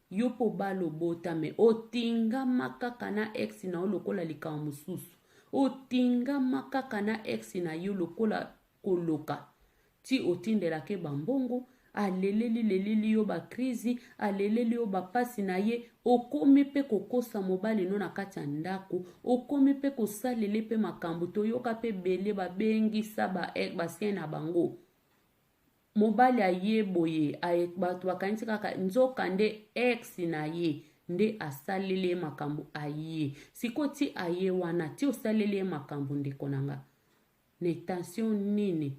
Yo po balo bota me otinga makaka na ex na olokola lika mususu. Otinga makaka na ex na yo lokola koloka. Ti otindela ke bambongo, aleleli yo ba krizi, aleleli yo ba pasi na ye, okomi pe kokosa mobali no na kati ya ndako, okomi pe kosalele pe makambo toyoka pe bele babengisa ba sien na bango. Mobali aye boye, bato bakanisi kaka nzoka nde ex na ye, nde asalele makambo aye. Siko ti aye wana, ti osalele makambo ndeko nanga. Ne tension nini?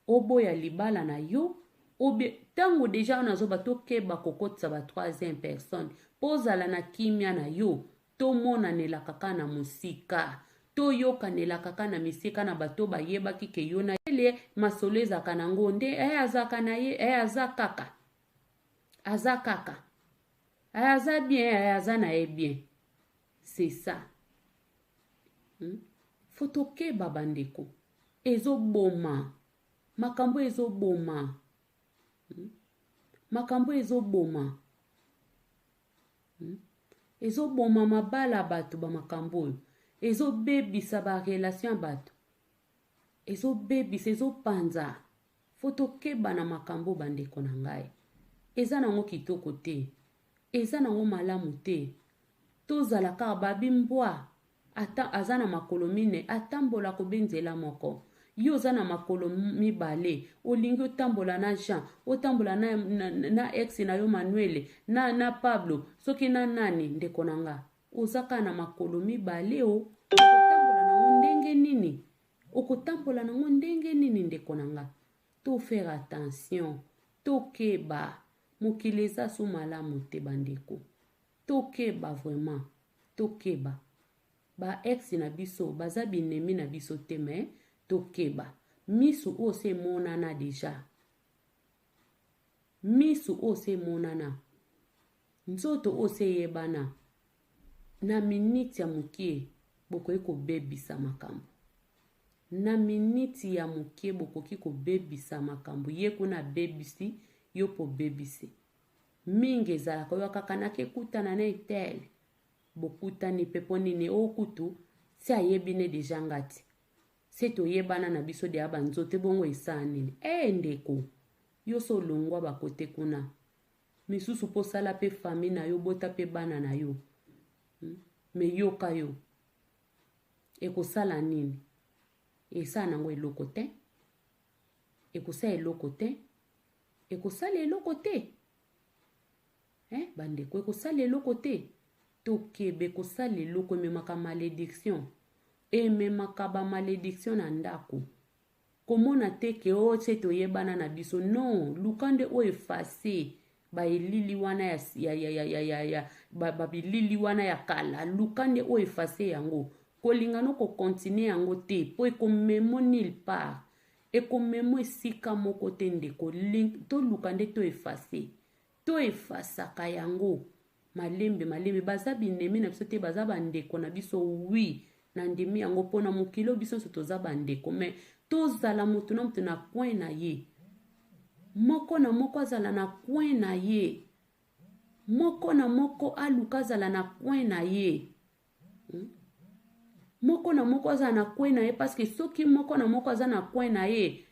Obo ya libala na yo, obe tango deja onazo bato keba kokotisa ba troisième personne, pozala na kimia na yo, to mona nela kaka na musika, to yoka nela kaka na misika na bato bayeba kike yo na ele masoleza kanango nde azaka na ye, azakaka. Azakaka. Aza bien, aza na e bien. C'est ça. Foto keba bandeko. Ezo boma. Makambo ezo boma. Makambo ezo boma. Ezo boma mabala bato ba makambo. Ezo bebisa ba relation bato. Ezo bebisa, ezo panza. Foto keba na makambo bandeko na ngai. Eza nango kitoko te. Eza nango malamu te. Tozala kaka babimbwa. Aza na makolo mine. Atambola kobenzela moko. Yo za na makolo mibale. Olingi otambola na Jean. Otambola na ex na yo Manuele. Na Pablo. Soki na nani ndeko nanga. Ozaka na makolo mibale o. Okotambola nango ndenge nini? Okotambola nango ndenge nini ndeko nanga? To faire attention. To keba. Mokili eza so malamu te bandeko. To keba vraiment. To keba. Ba ex na biso. Baza binemi na biso te me. Tokeba. Misu ose monana deja. Misu ose monana. Nzoto ose yebana. Na minute ya mukie. bokoki kobebisa makambo. Na miniti ya moke bokoki kobebisa makambo. Ye kuna bebisi, yo po bebisi. Mingi ezalaka yo kaka nakekutana na etel. Bokutani pepo nini okutu, si ayebi ne deja ngati. Se toyebana na biso de abanzote bongo esa nini. Ndeko, yo so longwa bakote kuna. Misusu po sala pe fami na yo, bota pe bana na yo. Me yoka yo. Ekosala nini? Esa nango eloko te. Ekosala eloko te. Ekosala eloko te. Bandeko ekosala eloko te. Tokebe kosala eloko ememaka malédiction. Ememaka ba malédiction na ndako. Komona te ke se toyebana na biso. Non, lukande o efase. Ba elili wana ba bilili wana ya kala. Lukande o efase yango. Kolingano ko continue yango te. Po ekomemo nil part. Ekomemo esika moko te ndeko. To lukande to efase. To efasaka yango. Malembe. Baza binemi na biso te baza bandeko na biso. Oui. Na ndimi yango pona mokilo biso so toza bandeko. Me tozala mutu na mutu na point na ye. Moko na moko azala na point na ye. Moko na moko aluka azala na point na ye. Moko na moko azala na point na ye. Parce que soki moko na moko azala na point na ye.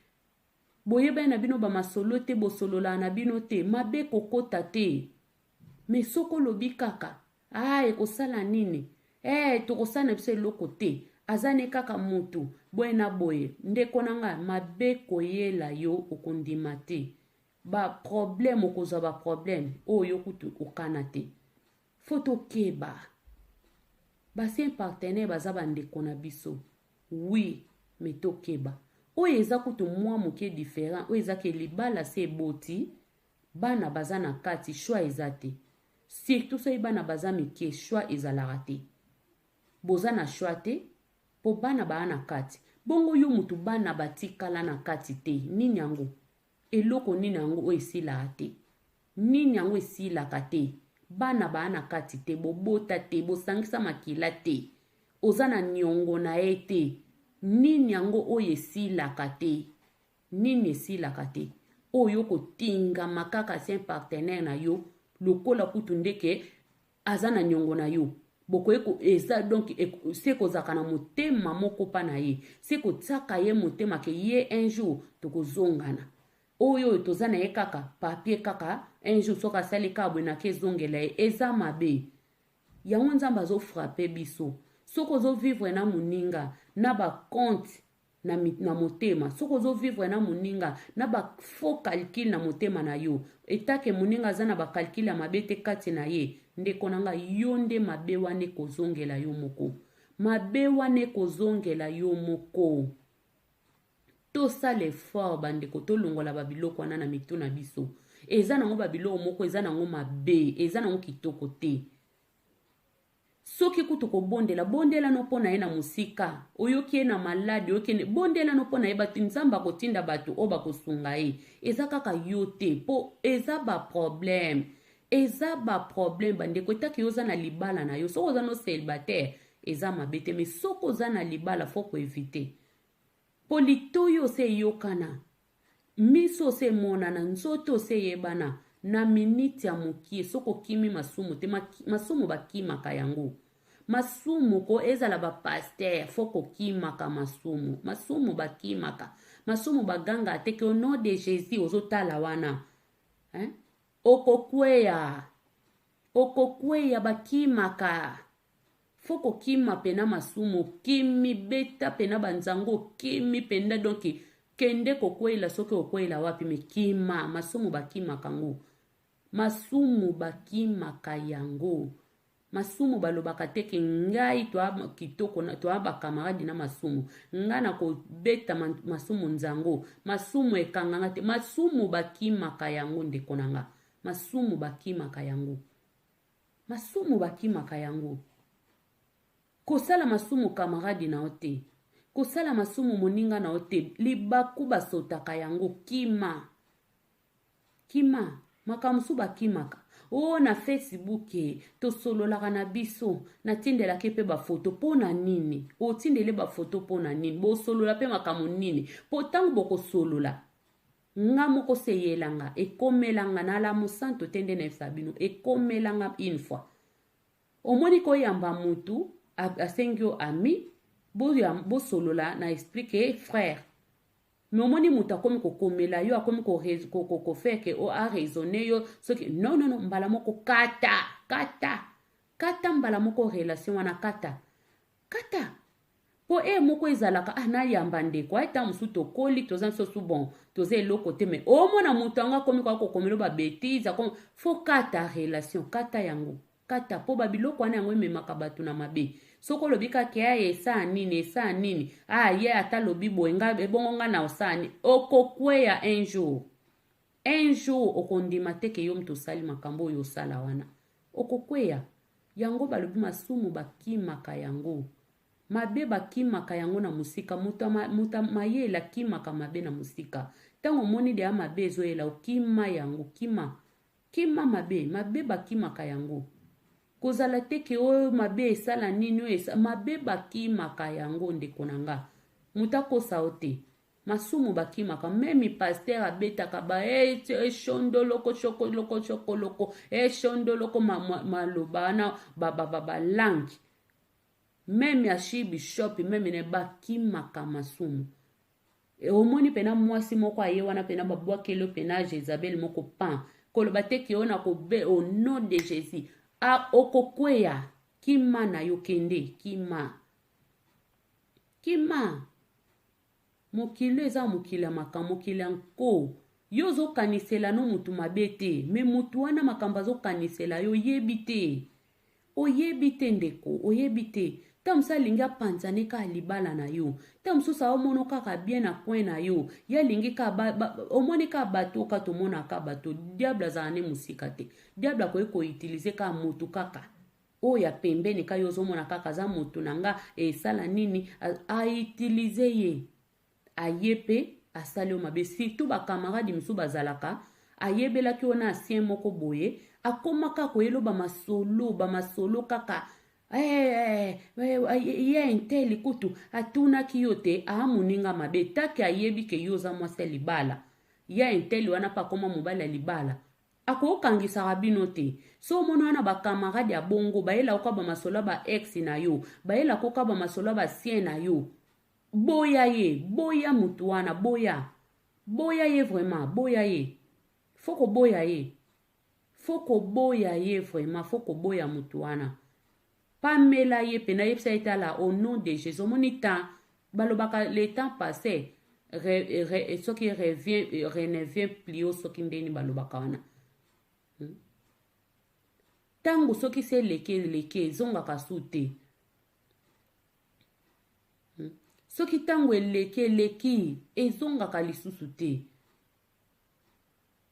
Boyeba na bino ba masolo te bosolola na bino te. Mabe kokota te. Me soko lobi kaka. Ekosala nini? Tokosala na biso eloko te. Azane kaka mutu. Boye na boye. Ndeko nanga mabe koyela yo okondima te. Ba problème okozwa ba problème. Yo kutu okana te. Foto keba. Basi partenaire baza bandeko na biso. Oui, me to keba. Eza kutu mwa moke différent. Eza ke libala se boti. Bana baza na kati. Choix eza te. Surtout so bana baza mike. Choix ezalaka te. Boza na choix te. Po bana ba na kati. Bongo yo mutu bana batikala na kati te. Nini yango? Eloko nini yango esila te. Nini yango esila te. Bana ba na kati te. Bobota te. Bosangisa makila te. Oza na niongo na te. Nini yango esila te. Nini esila te. Yo kotinga makaka si un partenaire na yo. Lokola kutu ndeke azana niongo na yo. Boko eza donc se kozaka na motema moko pa na ye. Se kotsaka ye motema ke ye un jour tokozongana. Oyo toza na ye kaka papier kaka un jour soka sali kabwe na ke zongela ye eza mabe. Yango nzamba zo frappe biso. Soko zo vivre na muninga na ba compte na motema. Soko zo vivre na muninga na ba faux calcul na motema na yo. Etake muninga za na ba calcul ya mabe te kati na ye. Ndeko nanga yonde mabe wane kozongela yo moko. Mabe wane kozongela yo moko. To sale fort bandeko to longola babiloko wana na mitu na biso. Eza nango babiloko moko eza nango mabe. Eza nango kitoko te. Soki kutu kobondela. Bondela no pona ye na musika. Oyoki ye na maladi. Bondela no pona ye batu nzamba kotinda batu oba kosunga ye. Eza kaka yote. Po eza ba problème. Eza ba problème bandeko etaki yoza na libala na yo. Soko oza no célibataire. Eza mabete. Me soko oza na libala foko evite. Polito yo se yokana. Miso se monana. Nzoto se yebana. Na miniti ya mokie. Soko kimi masumu te. Masumu ba kimaka yango. Masumu ko ezala ba pasteur. Foko kimaka masumu. Masumu ba kimaka. Masumu ba ganga ateke au nom de Jésus. Ozo tala wana. Okokweya bakimaka. Foko kima pena masumu. Kimi beta pena banzango. Kimi penda donki. Kende kokwela soke kokwela wapi me kima. Masumu bakimaka ngo. Masumu bakimaka yango. Masumu balobaka teke ngai toa kitoko na toa bakamaradi na masumu. Ngana ko beta masumu nzango. Masumu ekanganga te. Masumu bakimaka yango ndeko nanga. Masumu bakimaka yango. Masumu bakimaka yango. Kosala masumu kamaradi na ote. Kosala masumu moninga na ote. Libaku basotaka yango. Kima. Makamusu bakimaka. o na Facebook tosololaka na biso natindelaki mpe bafoto mpo na nini otindele bafoto mpo na nini bosolola mpe makambo nini mpo ntango bokosolola nga moko seyelanga ekomelanga na alamu santo te nde na yebisa bino ekomelanga une fois omoni koyamba mutu asengi yo ami bosolola na explique frère mais omoni mutu akomi kokomela yo akomi kofeke o araisonne yo soki non mbala moko kata mbala moko relation wana kata po moko ezalaka nayamba ndeko ayeta mosu tokoli toza nsosu bon toza eloko te me omona mutu yango akomi kaka kokomela babétise fo kata relation kata yango kata po babiloko wana yango ememaka bato na mabe soko lobi kaka esa nini ye ata lobi boye ebongo nga na osani okokweya un jour okondima teke yo mutu osali makambo oyo osala wana okokweya yango balobi masumu bakimaka yango mabe bakimaka yango na musika muta mayela kimaka mabe na musika ntango omoni deya mabe ezoyela okima yango kima mabe bakimaka yango kozala teke oyo mabe esala nini oyo mabe bakimaka yango ndeko na nga muta kosa o te masumu bakimaka memi paster abetaka eshondoloko chokoloko eshondoloko maloba wana balangi memi ashi bishop memi ne bakimaka masumu omoni pena mwasi moko aye wana pena babwakelo pena Jezabel moko pan koloba teke oyo na kobe au nom de Jésus okokweya kima na yo kende kima mokili eza mokili ya makambo mokili ya nko yo ozokanisela no mutu mabe te me mutu wana makambo azokanisela yo oyebi te ndeko oyebi te ta mosu alingi apanzane ka libala na yo ta mosusu aomono kaka bien na coin na yo ye alingi ka omoni ka bato ka tomonaka bato diable azala ne mosika te diable akoki koutilize ka motu kaka oyo ya pembeni ka yo ozomona kaka aza motu na nga esala nini autilize ye aye mpe asali yo mabe surtout bakamaradi misu bazalaka ayebelaki wana asien moko boye akomaka koyelo bamasolo kaka ye inteli kutu atunaki yo te amoninga mabe taki ayebi ke yo oza mwasi ya libala ye inteli wana mpe akoma mobali ya libala akokangisaka bino te so omoni wana bakamaradi ya bongo bayela koka bamasolo ba ex na yo bayela koka bamasolo basien na yo boya mutu wana boya ye vraiment boya ye foko boya ye vraiment foko boya mutu wana pamela ye pena yebisa etala au nom de Jésus omoni temps balobaka le temps passé soki renevient plio soki ndeni balobaka wana tango soki se leke ezongaka su te soki tango eleki ezongaka lisusu te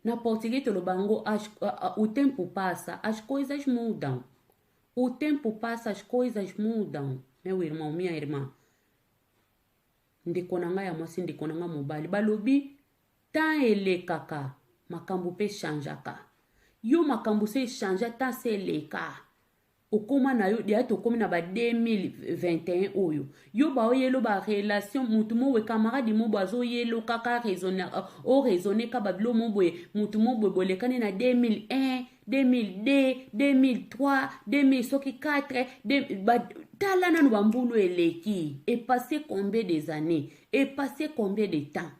na portugais tolobango o tempo passa as coisas mudam o tempo passa as coisas mudam meu irmão minha irmã ndeko na nga ya mwasi ndeko na nga mobali balobi temps elekaka makambo mpe changeaka yo makambo se echange temps se eleka okoma na yo deya tokomi na ba 2021 oyo yo baoyelo barelation mutu mo we camarade mo bazoyelo kaka raisonner ka babilo mo boye mutu mo boye bolekani na 2001 2002 2003 2000 soki 4 tala nanu bambulu eleki passé combien des années passé combien de temps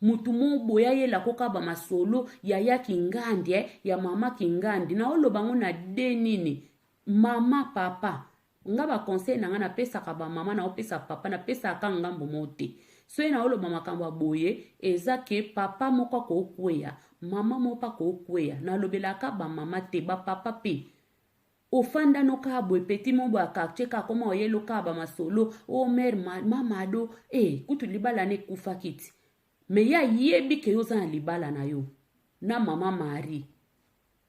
mutu mo boya yela koka bamasolo ya kingandi ya mama kingandi na olobango na de nini mama papa nga ba conseil nanga napesaka ba mama na opesa papa napesaka ngambo mote so na oloba makambo aboye ezake papa moko ko okweya mama mopa ko okweya na lobelaka ba mama te ba papa pe ofanda no ka boye petit mo ba kakcheka koma oyelo ka ba masolo o mère mama do kutu libala ne kufa kiti me ya yebi ke yo za libala na yo na mama Marie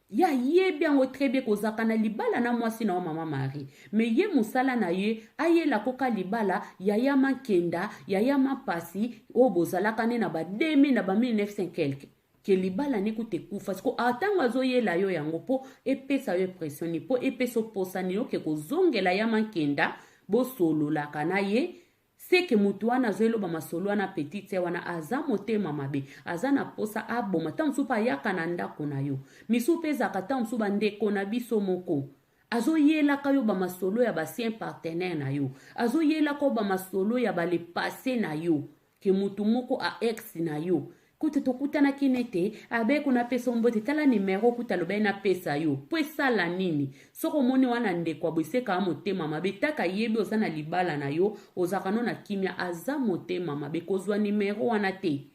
ya yebi yango trebe kozaka na libala na mwasi na mama Marie me ye musala na ye ayela koka libala ya makenda ya mapasi o bozalaka ne na ba 2000 na ba 1900 quelque ke libala ni kute kufa siko atango azoyela yo yango po epesa yo pressioni po epesa oposani yo ke kozongela ya mankenda bosololaka na ye seke mutu wana azoyeloba masolo wana petite wana aza motema mabe aza na posa aboma ta mosusu mpe ayaka na ndako na yo misu mpe ezaka ta mosusu bandeko na biso moko azoyelaka yo bamasolo ya basien partenaire na yo azoyelaka yo bamasolo ya balepase na yo ke mutu moko a ex na yo kutu tokutanaki nete abe kuna pesa mbote tala nimero kuta lobe na pesa yo po esala nini soko omoni wana ndeko abwiseka motema mabe taka yebi oza na libala na yo ozaka no na kimia aza motema mabe kozwa nimero wana te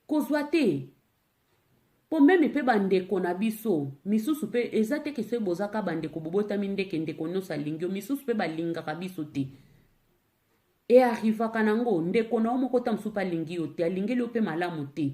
kozwa te po meme mpe bandeko na biso misusu mpe eza te keso ebozaka bandeko bobotami ndeke ndeko nyonso alingi yo misusu mpe balingaka biso te e arrivaka nango ndeko na yo moko ta mosusu mpe alingi yo te alingeli yo mpe malamu te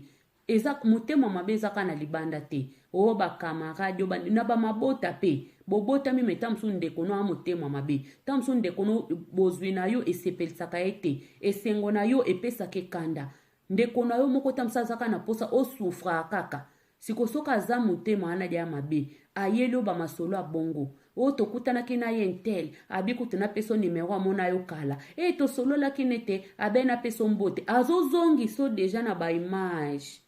eza motema mabe ezaka na libanda te o bakamarade na bamabota mpe bobotami me ta mosusu ndeko no amotema mabe ta mosusu ndeko no bozwi na yo esepelisaka ye te esengo na yo epesaka ekanda ndeko na yo moko ta mosusu azaka na posa osufraka kaka sikosoka aza motema wana dia mabe ayeli yo bamasolo abongo o tokutanaki na ye ntel abi kutu na peso nimero amona yo kala tosololaki nete abe na peso mbote azozongiso deja na baimage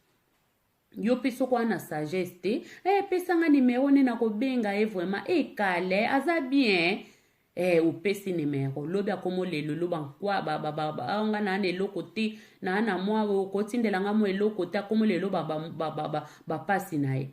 yo mpe soko wana sagesse te pesanga nimero nde nakobenga ye vraiment kale aza bien upesi nimero lobi akomo lelo loba nkwa anga na ana eloko te na ana mwa okotindelanga mo eloko te akomo lelo bapasi na ye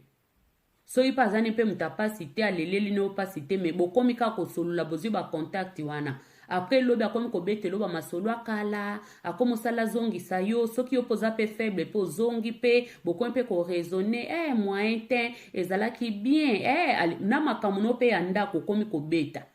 soki mpe azani mpe moto apasi te aleleli ne opasi te me bokomi kaka kosolola bozwi bakontakti wana apres lobi akomi kobetela bamasolo akala akomi osala zongisa yo soki yo mpe oza mpe faible mpe ozongi mpe bokomi mpe koraisonne moyen te ezalaki bien na makambo no mpe ya ndako okomi kobeta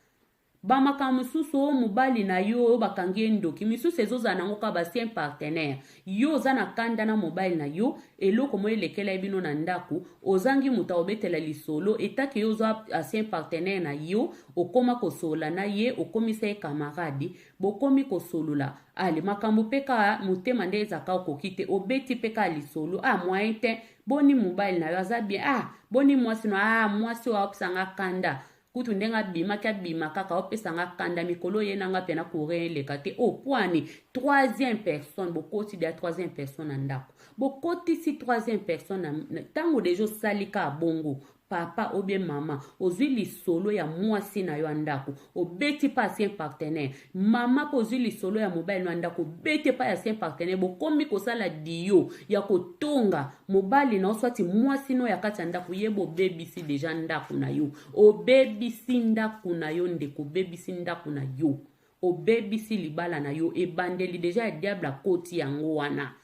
bamakambo mosusu o mobali na yo oyo bakangi ye ndoki misusu ezozala nango kaka basien partenaire yo oza na kanda na mobali na yo eloko mo elekela ye bino na ndako ozangi moto aobetela lisolo etake yo ozwa asien partenaire na yo okoma kosolola na ye okomisa ye kamarade bokomi kosolola ale makambo mpe ka motema nde ezaka okoki te obeti mpe ka lisolo moyen te boni mobali na yo aza bien boni mwasi no mwasi oyo aopisanga kanda kutu ndenge abima kaka opesanga kanda mikolo ye nanga pena kore eleka te poani troisième personne bokoti de troisième personne na ndako bokotisi troisième personne ntango deja osalika abongo papa ou bien mama ozwi lisolo ya mwasi na yo ndako obeti pa asien partenaire mama po ozwi lisolo ya mobali na ndako obeti pa asien partenaire bokomi kosala dio ya kotonga mobali na oswati mwasi no ya kati ya ndako yebo obebisi deja ndako na yo obebisi ndako na yo ndeko obebisi ndako na yo obebisi libala na yo ebandeli deja ya diable akoti yango wana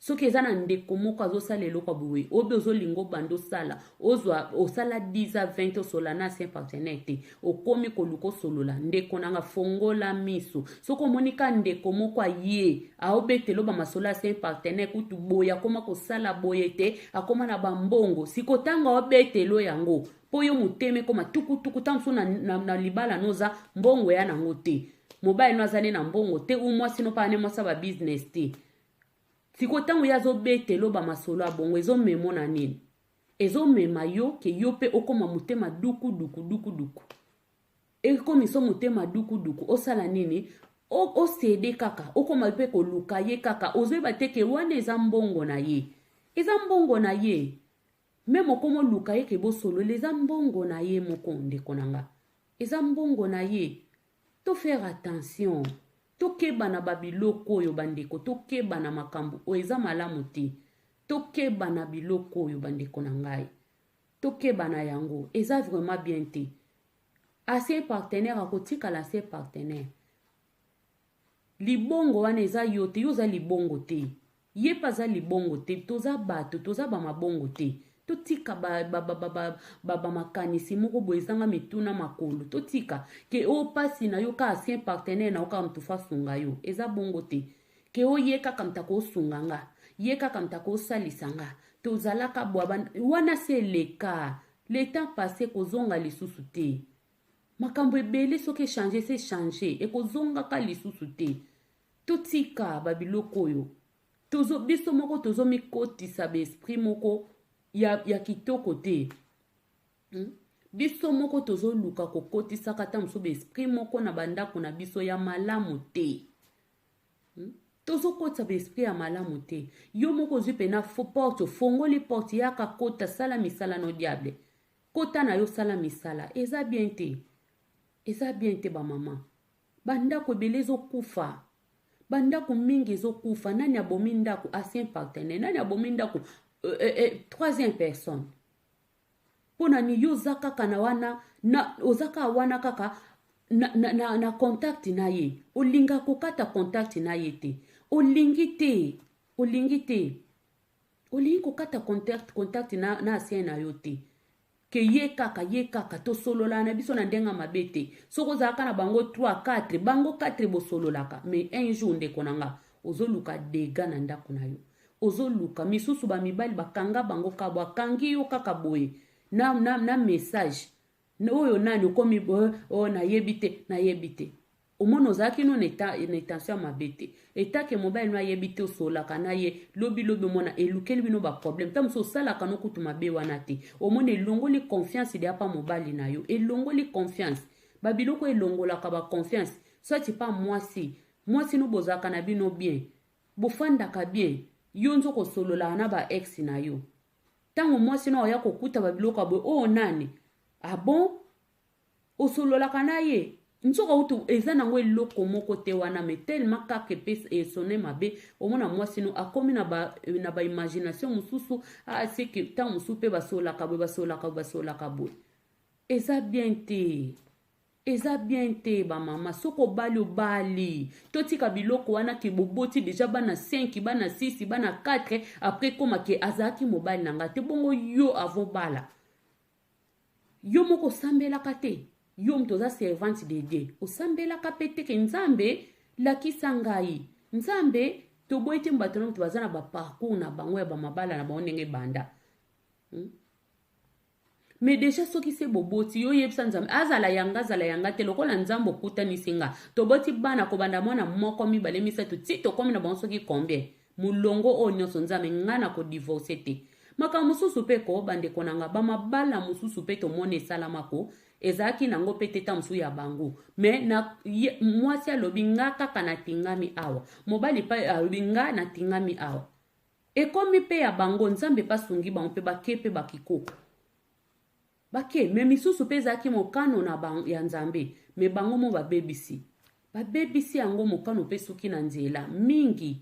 soki eza na ndeko moko azosala eloko boye obe ozolinga obanda osala osala 10 a 20 osola na asien partenaire te okomi koluka osolola ndeko nanga fongola miso soki omonika ndeko moko aye aobetela bamasolo asien partenaire kutu boye akoma kosala boye te akoma na bambongo sikotanga obetelo yango po yo motema ekoma tukutuku ta mosusu na libala noza mbongo ya nango te mobali no azali na mbongo te umwasi no mpa ane mwasa babusiness te siko tango ya azobetelo bamasolo abongo ezomema na nini ezomema yo ke yo mpe okoma motema duku ekomiso motema duku osala nini osede kaka okoma mpe koluka ye kaka ozoyeba te ke wana eza mbongo na ye meme okoma oluka ye ke bosolola eza mbongo na ye moko ndeko nanga eza mbongo na ye to faire attention tokeba na babiloko oyo bandeko tokeba na makambo oyo eza malamu te tokeba na biloko oyo bandeko na ngai tokeba na yango eza vraiment bien te asien partenaire akotikala asien partenaire libongo wana eza yo te yo oza libongo te ye mpe aza libongo te toza bato toza bamabongo te totika bamakanisi moko boye ezanga mituna makolo totika ke opasi na yo ka asien partenaire na yo kaka mutu fasunga yo eza bongo te ke oye kaka mutu akosunga nga ye kaka mutu akosalisa nga tozalaka bwa wana se eleka le temps passé kozonga lisusu te makambo ebele soki echange se change ekozongaka lisusu te totika babiloko oyo biso moko tozo mikotisa ba esprit moko ya kitoko te. Biso moko tozo luka kokotisa kata musu ba esprit moko na bandako na biso ya malamu te. Tozo kotisa ba esprit ya malamu te. Yo moko zwi pena porte fongoli porte yaka kota sala misala no diable. Kota na yo sala misala. Eza bien te. Eza bien te ba mama. Bandako ebele ezokufa. Bandako mingi ezokufa. Nani abomi ndako ancien partenaire. Nani abomi ndako troisième personne. Pona ni yo zaka kana wana ozaka wana kaka na contact na ye. Olinga kokata contact na ye te. Olingi te. Olingi kokata contact na ancien na yo te. Ke ye kaka to solola na biso na ndenga mabete. Soko zaka na bango 3 4 bango 4 bo sololaka. Mais un jour ndeko nanga ozoluka dega na ndako na yo. Ozoluka misusu ba mibali bakanga bango kabwa kangi yo kaka boye. Na message. Oyo nani komi na yebite. Omono zaki no intention mabete. Eta ke mobile no yebite osolaka na ye lobi mona elukeli bino ba problème. Tam so sala kano kutu mabe wana te. Omone elongoli confiance de apa mobile na yo. Elongoli confiance. Babiloko elongola ka ba confiance. Soit pas mwasi no bozaka na bino bien. Bofanda ka bien. Yo nzoko solola na ba ex na yo. Tango mwasi no oya kokuta babiloko bo nani? Ah bon? Osolola kana ye. Nsoka utu eza nango eloko moko te wana me tellement kake pese esone mabe omona mwasi no akomi na ba imagination mususu c'est que tant musu pe basolaka bo. Eza bien te ba mama soko bali totika biloko wana ke boboti déjà bana 5 bana 6 bana 4 après koma ke azaki mobile nanga te bongo yo avant bala yo moko sambela kate yo mtoza servante de Dieu osambela kapete ke nzambe lakisa ngai nzambe toboyete mbatono tubazana ba parcours na bango ya ba mabala na baonenge banda mais déjà soki se boboti yo yebisa nzambe azala yanga te lokola nzambo kutani singa toboti bana ko banda mwana moko mibale misato ti tokomi na bango soki combien mulongo o nyonso nzambe ngana ko divorce te maka mususu pe ko bande konanga ba mabala mususu pe to mone salamako ezaki nango pe teta musu ya bango mais na mwasi alobi nga kaka na tingami awa mobali pa alobi nga na tingami awa ekomi pe ya bango nzambe pasungi bango pe bakepe bakikoko bake me misusu pe ezaki mokano na ya nzambe me bango mo babebisi yango mokano pe soki na nzela mingi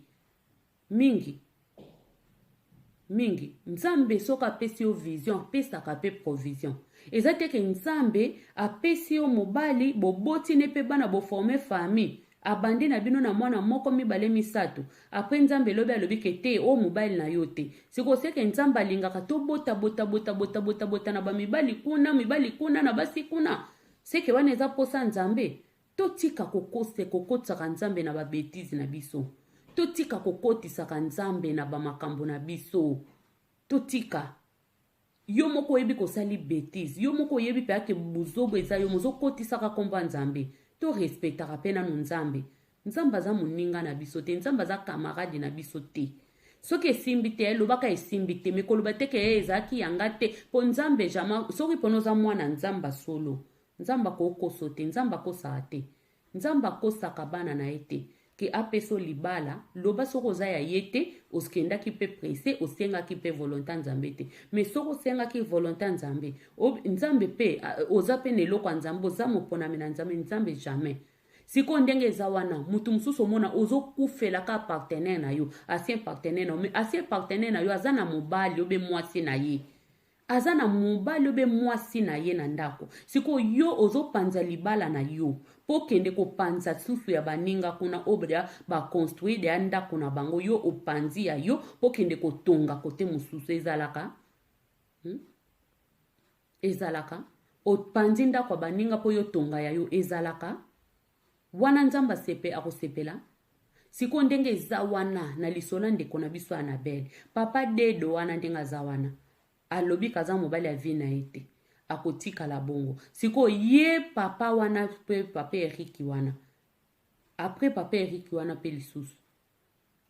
nzambe soka apesi yo vision apesaka pe provision eza te ke nzambe apesi yo mobali boboti ne pe bana boforme famille abandi na bino na mwana moko mibale misato apre nzambe lobi alobi ke te o mobile na yo te siko seke nzambe alingaka to bota na bamibali kuna na basi kuna seke wana eza posa nzambe totika kokotisaka nzambe na babetizi na biso totika kokotisaka nzambe na bamakambo na biso totika yo moko yebi kosali bêtise yo moko yebi pe ake buzobo eza yo mozokotisaka komba nzambe to respectaka pe nanu nzambe aza moninga na biso te nzambe aza camarade na biso te soki esimbi te elobaka esimbi te me koloba te ke ezalaki yanga te mpo nzambe jama soki mpona oza mwana nzambe solo nzambe akokoso te nzambe akosaka te nzambe akosaka bana na ye te ke apeso libala loba soko oza ya ye te oskendaki pe presse osengaki pe volonté nzambe te mais soko osengaki volonté nzambe nzambe pe oza pe na eloko ya nzambe oza moponami na nzambe jamais siko ndenge eza wana mutu mosusu omona ozokufelaka partenaire na yo ancien partenaire na yo mais ancien partenaire na yo aza na mobali obe mwasi na ye aza na mobali obe mwasi na ye na ndako siko yo ozopanza libala na yo po kende kopanza susu ya baninga kuna obra baconstruire ya ndako na bango yo opanzi ya yo po kende kotonga kote mosusu ezalaka opanzi ndako ya baninga po yo tonga ya yo ezalaka wana nzamba sepe akosepela siko ndenge eza wana na lisola ndeko na biso Anabel papa dedo wana ndenge aza wana alobi kaza mobali ya vie na ye te akotikala bongo siko ye papa wana pe papa Eriki wana après papa Eriki wana pe lisusu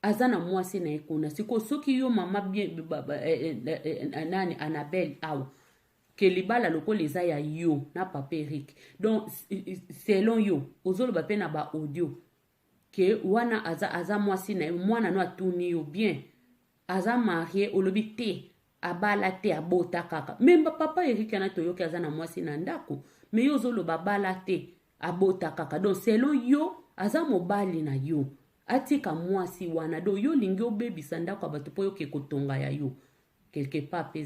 azana mwasi na ekuna siko soki yo mama bien nani Annabelle awa ke libala lokola eza ya yo na papa Eric donc selon yo ozoloba pe na ba audio ke wana aza mwasi na mwana no atuni yo bien aza marie olobi te abala te abota kaka memba papa Eric na toyoki aza na mwasi na ndako me yo ozoloba bala te abota kaka donc selon yo aza mobali na yo atika mwasi wana do yo lingi obebisa ndako ya bato po yoke kotonga ya yo quelque part pe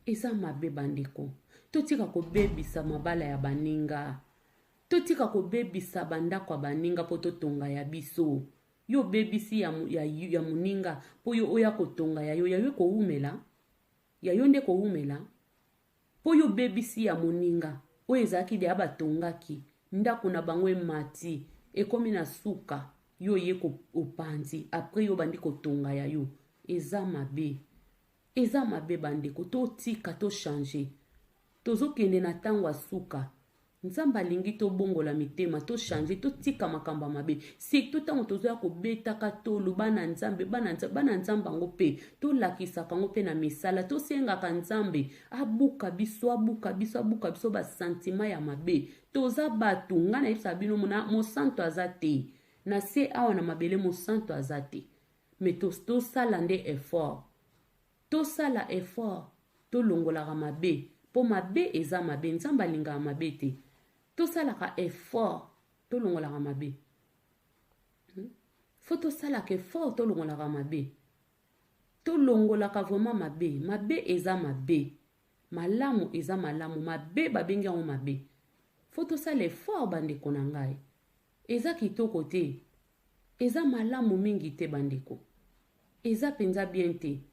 eza mabe bandeko totika kobebisa mabala ya baninga totika kobebisa bandako ya baninga po totonga ya biso yo bebisi ya muninga po yo oya kotonga ya yo koumela ya yo nde koumela po yo bebisi ya muninga oyo ezalaki de abatongaki ndako na bango emati ekomi na suka yo ye opanzi apres yo bandi kotonga ya yo eza mabe bandeko totika to changer tozokende na ntango ya suka nzambe alingi tobongola mitema to changer totika makambo mabe surtout ntango tozoya kobetaka tolo bana nzambe yango mpe tolakisaka yango mpe na misala tosengaka nzambe abuka biso basentima ya mabe toza bato nga nayebisa bino mosanto aza te na se awa na mabele mosanto aza te me tosala nde effort tosala effort tolongolaka mabe po mabe eza mabe nzambe alingaka mabe te tosalaka effort tolongolaka mabe fo tosalaka effort tolongolaka mabe tolongolaka vraiment mabe eza mabe malamu eza malamu mabe babengi yango mabe fo tosala effort bandeko na ngai eza kitoko te eza malamu mingi te bandeko eza penza bien te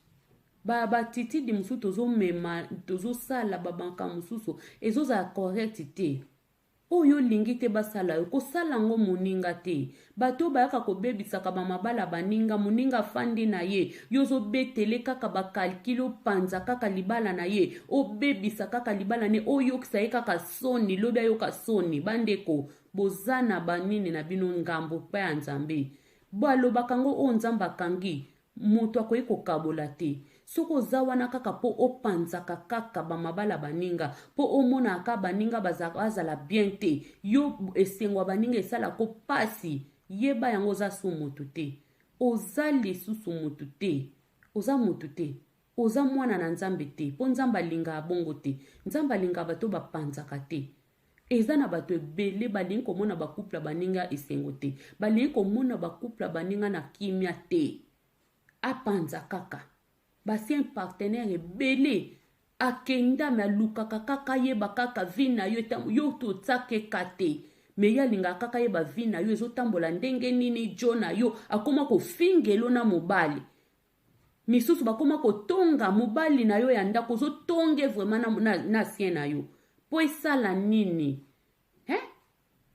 batitidi mosusu tozomema tozosala babanka mosusu ezozala correct te oyo olingi te basala yo kosala yango moninga te bato bayaka kobebisaka bamabala baninga moninga afandi na ye yo ozobetele kaka bakalkile opanza kaka libala na ye obebisa kaka libala ne oyokisa ye kaka soni lobi ayoka soni bandeko boza na banini na bino ngambo mpa ya nzambe balobaka ngo oyo nzambe akangi moto akoki kokabola te soki oza wana kaka po opanzaka kaka bamabala baninga po omonaka baninga bazala bien te yo esengo ya baninga esalaka pasi yeba yango oza so motu te oza lisusu motu te oza motu te oza mwana na nzambe te po nzambe alingaka bongo te nzambe alingaka bato bapanzaka te eza na bato ebele balingi komona bakupla baninga esengo te balingi komona bakupla baninga na kimia te apanza kaka basi un partenaire ebele akenda me alukaka kaka yeba kaka vi na yo yo totsakeka te me ye alingaka kaka yeba vi na yo ezotambola ndenge nini jo na yo akoma kofingelo na mobali misusu bakoma kotonga mobali na yo ya ndako ozotonge vraiment na sien na yo po esala nini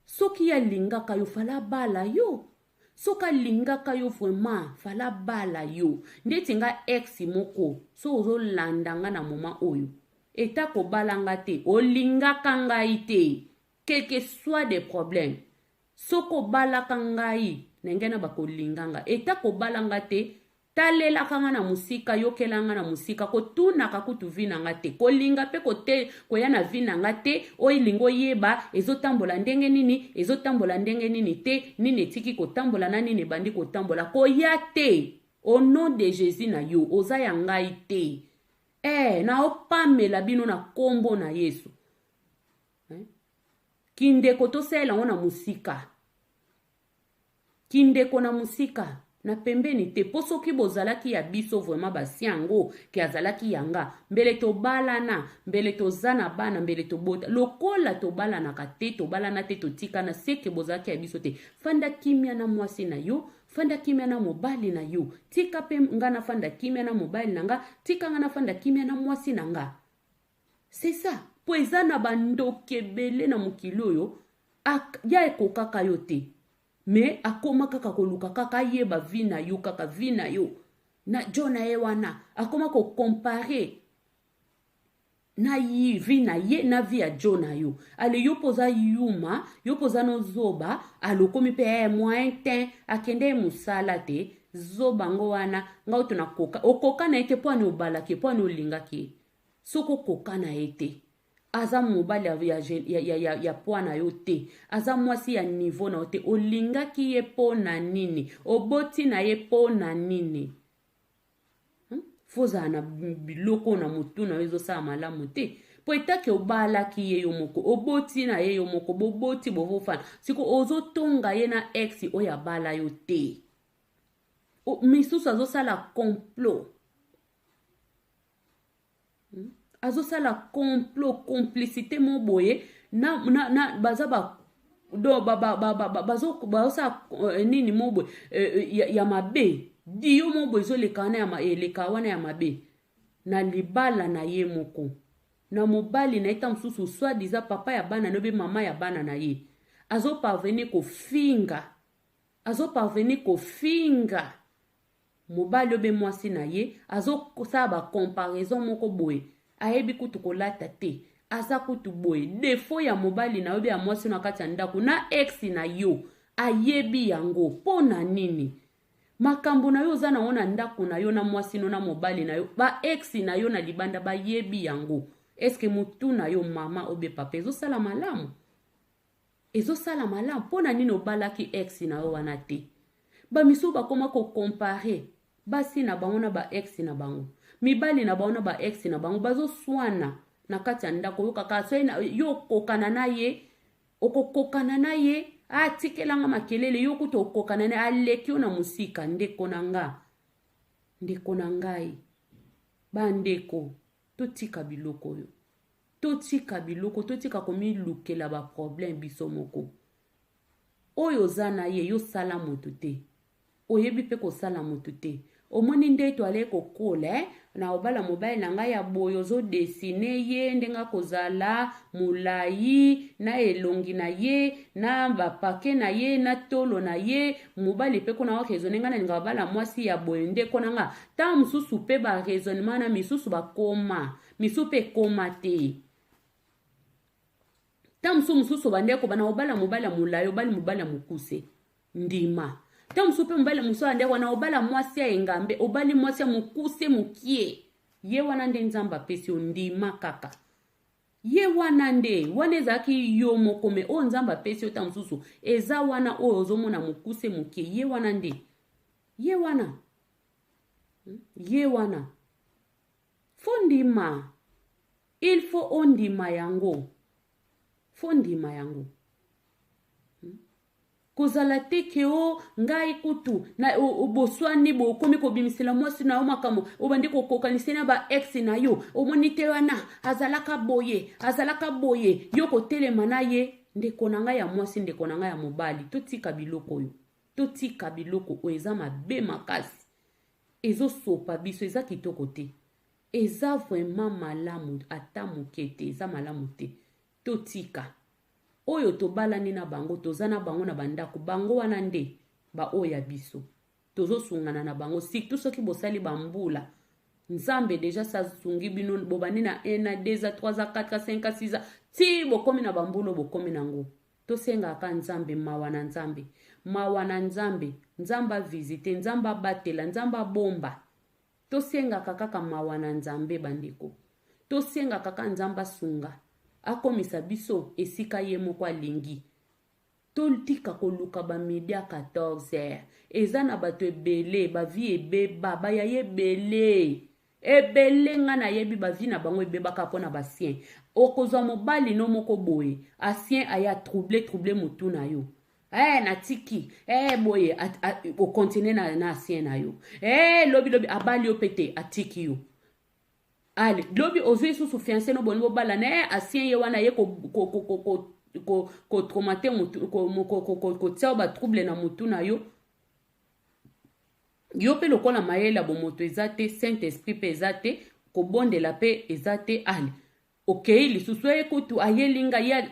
soki ye alingaka yo fala bala yo soki alingaka yo vraiment fala bala yo ndeti nga ex moko so ozolanda nga na moma oyo eta kobalanga te olingaka ngai te quelque soit des problèmes soko balaka ngai ndenge na bakolinganga eta kobalanga te talelaka nga na musika yokelanga na musika kotunaka kutu vi na nga te kolinga pe koya na vi na nga te oyilingo yeba ezotambola ndenge nini te nini etiki kotambola na nini bandi kotambola koya te au nom de Jésus na yo oza ya ngai te na opamela bino na kombo na Yesu kindeko tosalela ngo na musika kindeko na musika na pembeni te po soki bozalaki ya biso vraiment basi yango ke azalaki yanga mbele tobalana mbele tozana bana mbele tobota lokola tobalanaka te tobalana te totikana seke bozalaki ya biso te fanda kimia na mwasi na yo fanda kimia na mobali na yo tika pe nga na fanda kimia na mobali na nga tika nga na fanda kimia na mwasi na nga c'est ça po eza na bandoki ebele na mokili oyo ya ekokaka yo te me akoma kaka koluka kaka yeba vi na yo kaka vi na yo na jo na ye wana akoma kokompare na yi vi na ye na vi ya jo na yo ale yo poza yuma yo poza no zoba alokomi pe moyen ten akende musala te zoba ngo wana nga utuna koka okoka na ete po ani obala ke po ani olinga ke soko koka na ete aza mobali ya po na yo te aza mwasi ya niveau na yo te olingaki ye po na nini oboti na ye po na nini foza na biloko na mutu na wezo sa malamu te po etake obalaki ye yo moko oboti na ye yo moko boboti bovofana siko ozo tonga ye na ex oya bala yo te misusu azosala complot azosala complot complicité mo boye na baza ba do bazosa nini mo boye ya mabe diyo mo boye leka wana ya mabe na libala na ye moko na mobali na eta msusu soit diza papa ya bana nobe mama ya bana na ye azo parvenir kofinga mobali obe mwasi na ye azo sala ba comparaison moko boye ayebi kutu kolata te aza kutu boye defo ya mobali na obe ya mwasi na kati ya ndako na ex na yo ayebi yango po na nini makambo na yo oza na ona ndako na yo na mwasi no na mobali na yo ba ex na yo na libanda bayebi yango eske mutu na yo mama obe papa ezosala malamu po na nini obalaki ex na yo wana te bamisu bakoma kokompare basi na bango na ba ex na bango mibali na bango na ba ex na bango bazoswana na kati ya ndako yo kaka so yo okokokana na ye atikelanga makelele yo kuto okokana na aleki yo na musika ndeko na ngai bandeko totika biloko yo totika komilukela ba problème biso moko oyo oza na ye yo sala moto te oyebi pe kosala moto te omoni nde toale kokola na obala mobile na ngai ya boyo zo dessiner ye ndenga kozala mulayi na elongi na ye na bapake na ye na tolo na ye mobali pe kuna wa raisonner na nga bala mwasi ya boyo nde kona nga ta mususu pe ba raisonnement na misusu bakoma misu pe koma te ta mususu bandeko bana obala mobile mulayi obali mobile mukuse ndima ta msupe mbala muso ndeko na obala mwasi ya engambe obali mwasi ya mukuse mukie ye wana nde nzamba pesi ondima kaka ye wana nde wana ezaki yo mokome o nzamba pesi ota msusu eza wana o ozomona mukuse mukie ye wana nde ye wana fondima il faut ondima yango fondima yango kozala te ke o ngai kutu na boswani bokomi kobimisela mwasi na yo makambo obandi kokokanisi na ba ex na yo omoni te wana azalaka boye yo kotelema na ye ndeko na ngai ya mwasi ndeko na ngai ya mobali totika biloko oyo eza mabe makasi ezosopa biso eza kitoko te eza vraiment malamu ata moke te eza malamu te totika oyo tobalani na bango toza na bango na bandako bango wana nde ba oya biso tozosungana na bango surtout soki bosali bambula nzambe deja sasungi bino bobani na 1 2 3 4 5 6 ti bokomi na bambulo bokomi nango tosengaka nzambe mawa na nzambe nzamba visite nzamba batela nzamba bomba tosengaka kaka mawa na nzambe bandeko tosengaka kaka nzamba sunga akomisa biso esika ye moko alingi totika koluka bamedia 14h eza na bato ebele bavi ebeba baya ebele nga na yebi bavi na bango ebebaka mpona basien okozwa mobali no moko boye asien aya trouble mutu na yo natiki boye okontinue na asien na yo lobi abali yo pete atiki yo ale lobi ozwi susu fiancé no boni bobala na asien ye wana ye ko traumate mutu ko tia ba trouble na mutu na yo yo pe lokola mayela bomoto eza te saint esprit pe eza te kobondela pe eza te ale okei lisusu ekutu ayelinga ya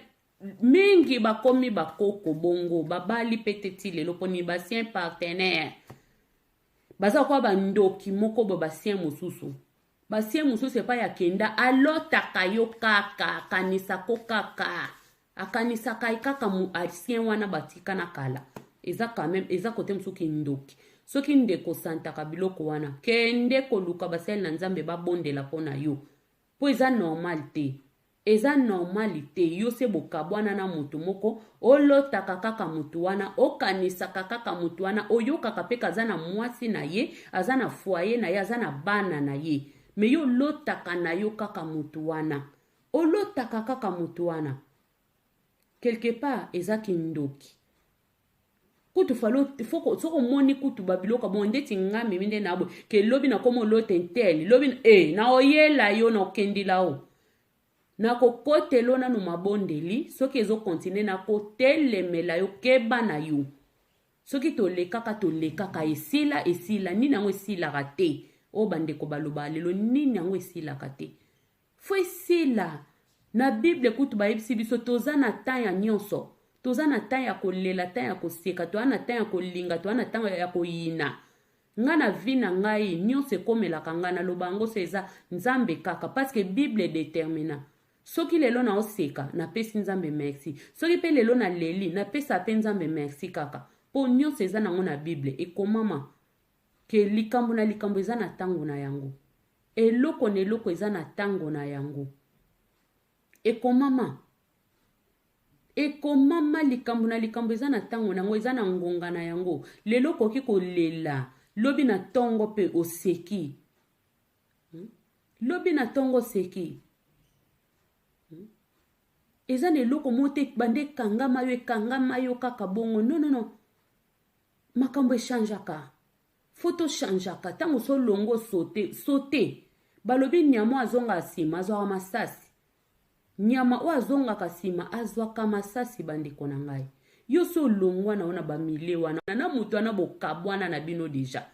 mingi bakomi bakoko bongo babali pete ti lelo poni basien partenaire baza kwa bandoki moko bo basien mosusu basie mosusu epai ya kenda alotaka yo kaka akanisako kaka akanisaka kaka asien wana batika na kala eza quand même eza kote mosusu kindoki soki ndeko santaka biloko wana kende koluka basali na nzambe babondela mpona yo mpo eza normal te eza normal te yo se bokabwana na motu moko olotaka kaka motu wana okanisaka kaka motu wana oyokaka mpe aza na mwasi na ye aza na foyer na ye aza na bana na ye me yo lotaka na yo kaka motu wana olotaka kaka motu wana quelque part eza kindoki kutu falo soko moni kutu babiloko bon ndeti ngami minde nabo ke lobi na komo lote ntel lobi na oyela yo na okendila o na kokotelo na no mabondeli soki ezo continue na kotelemela yo keba na yo soki tolekaka esila nini yango esilaka te o bandeko baloba lelo nini yango esilaka te fo esila na bible kutu bayebisi biso toza na temps ya nyonso toza na temps ya kolela temps ya koseka toza na temps ya kolinga toza na temps ya koyina nga na vi na ngai nyonso ekomelaka nga naloba yango so eza nzambe kaka parceke bible determina soki lelo na oseka napesi nzambe merci soki mpe lelo na leli napesa mpe nzambe merci kaka mpo nyonso eza nango na bible ekomama ke likambo na likambo eza na ntango na yango eloko na eloko eza na ntango na yango ekomama likambo na likambo eza na ntango nango eza na ngonga na yango lelo koki kolela lobi na ntongo mpe oseki lobi na ntongo oseki eza na eloko mote bande ekangama yo kaka bongo non makambo echangeaka foto changeaka ntango solongo sote balobi nyama azonga nsima azwaka masasi nyama oyo azongaka nsima azwaka masasi bandeko na ngai yo so olongwa na ona bamile wana na moto wana bokabwana na bino deja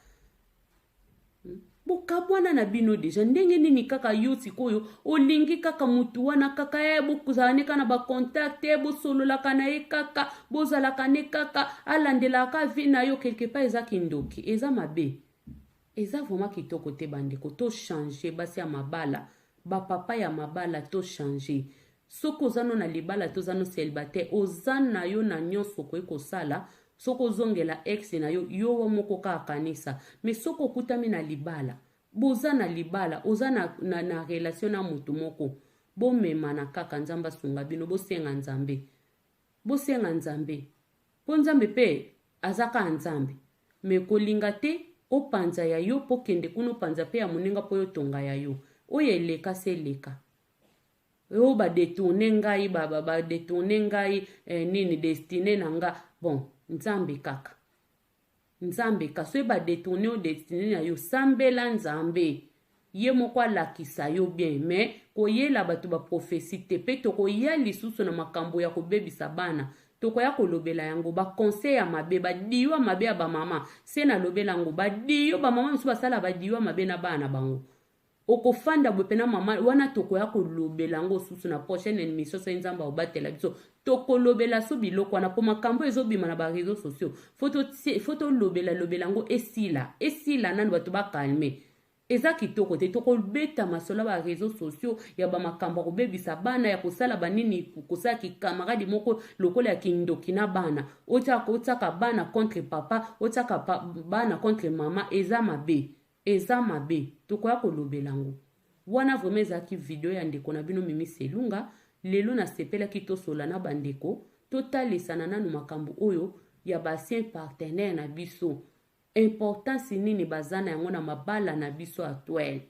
bokabwana na bino deja ndenge nini kaka yo sikoyo olingi kaka mutu wana kaka bokozala ne kana bakontakte bosololaka na ye kaka bozalaka ne kaka alandelaka vi na yo quelque part eza kindoki eza mabe eza vraiment kitoko te bandeko to changer basi ya mabala bapapa ya mabala to changer soko oza no na libala toza no célibataire oza na yo na nyonso koyi kosala soko ozongela ex na yo yo moko kaka kanisa me soko okutami na libala boza na libala oza na relation na mutu moko bomemana kaka nzambe asunga bino bosenga nzambe mpo nzambe mpe azaka nzambe me kolinga te opanza ya yo mpo kende kuna opanza mpe ya moninga mpo yotonga ya yo oyo eleka se eleka oyo badetourne ngai badetourne ngai nini destine na nga bon nzambe kaka so badetourne o destine na yo sambela nzambe ye moko alakisa yo bien me koyela bato baprofesi te mpe tokoya lisusu na makambo ya kobebisa bana tokoya kolobela yango bakonseil ya mabe badiyo ya mabe ya bamama se nalobela yango badiyo bamama misu basala badiyo ya mabe na bana bango okofanda bope na mama wana tokoya kolobela yango susu na prochaine émission so nzamba obatela biso tokolobela so biloko wana po makambo ezobima na ba réseaux sociaux foto lobela yango esila nanu bato bakalme eza kitoko te tokobeta masolo ba réseaux sociaux ya ba makambo kobebisa bana ya kosala banini kosala kikamaradi moko lokola ya kindoki na bana otaka bana contre papa otaka bana contre mama eza mabe tokoya kolobela yango wana vraiment ezalaki video ya ndeko na bino Mimi Selunga lelo nasepelaki tosola na bandeko totalisana nanu makambo oyo ya basien partenaire na biso importance nini bazana yango na mabala na biso actuel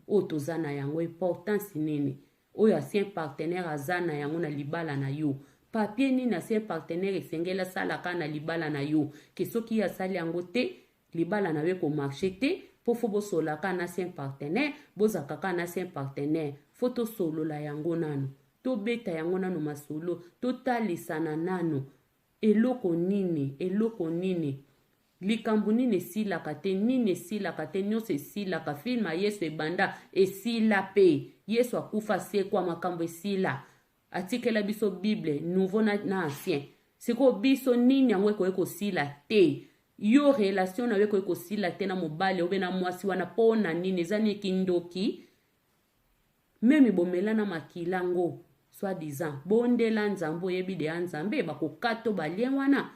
oyo toza na yango importance nini oyo asien partenaire azana yango na libala na yo papier nini asien partenaire esengela salaka na libala na yo ke soki asali yango te libala na yo komarche te po fo bosolaka na asien partenaire bozakaka na asien partenaire fo tosolola yango nanu tobeta yango nanu masolo totalisana nanu eloko nini likambo nini esilaka te nyonso esilaka filme ya yesu ebanda esila pe yesu akufa sekwa makambo esila atikela biso bible nouveau na ancien sikoyo biso nini yango ekoki kosila te yo relation na yo ekoki kosila te na mobali obe na mwasi wana mpo na nini eza nini kindoki meme bomela na makilango soit disant bondela nzambe oyebi de ya nzambe bakokato balien wana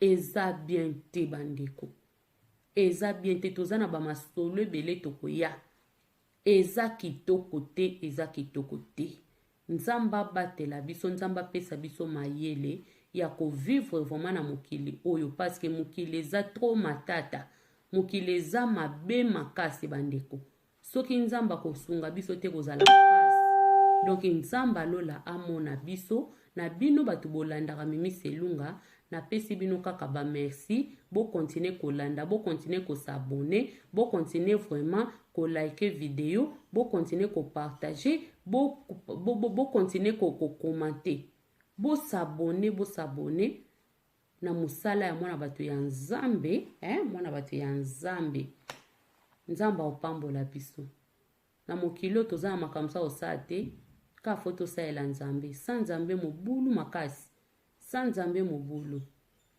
eza bien te bandeko, eza bien te, toza na bamasolo ebele tokoya, eza kitoko te, eza kitoko te. Nzambe abatela biso, nzambe apesa biso mayele ya kovivre vraiment na mokili oyo, parce que mokili eza trop matata, mokili eza mabe makasi bandeko. Soki nzambe akosunga biso te kozala mpasi. Donc nzambe alola amona biso na bino bato bolandaka Mimi Selunga, na pesi bino kaka ba merci, bo continuer kolanda, bo continuer ko s'abonner, bo continuer vraiment ko like vidéo, bo continuer ko partager, bo continuer ko commenter, bo s'abonner na musala ya mwana bato ya nzambe, mwana bato ya nzambe. Nzambe opambola biso. Na mokilo toza makamsa osate, ka foto saela nzambe, sans nzambe mobulu makasi. Sans nzambe mobulu.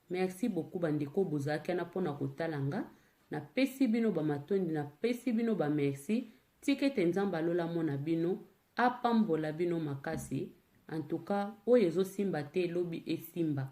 Merci beaucoup bandeko bozaki na pona kotalanga, na pesi bino ba matondi, na pesi bino ba merci, tikete nzamba lola mona bino, apambola bino makasi. En tout cas, oyo ezo simba te lobi esimba.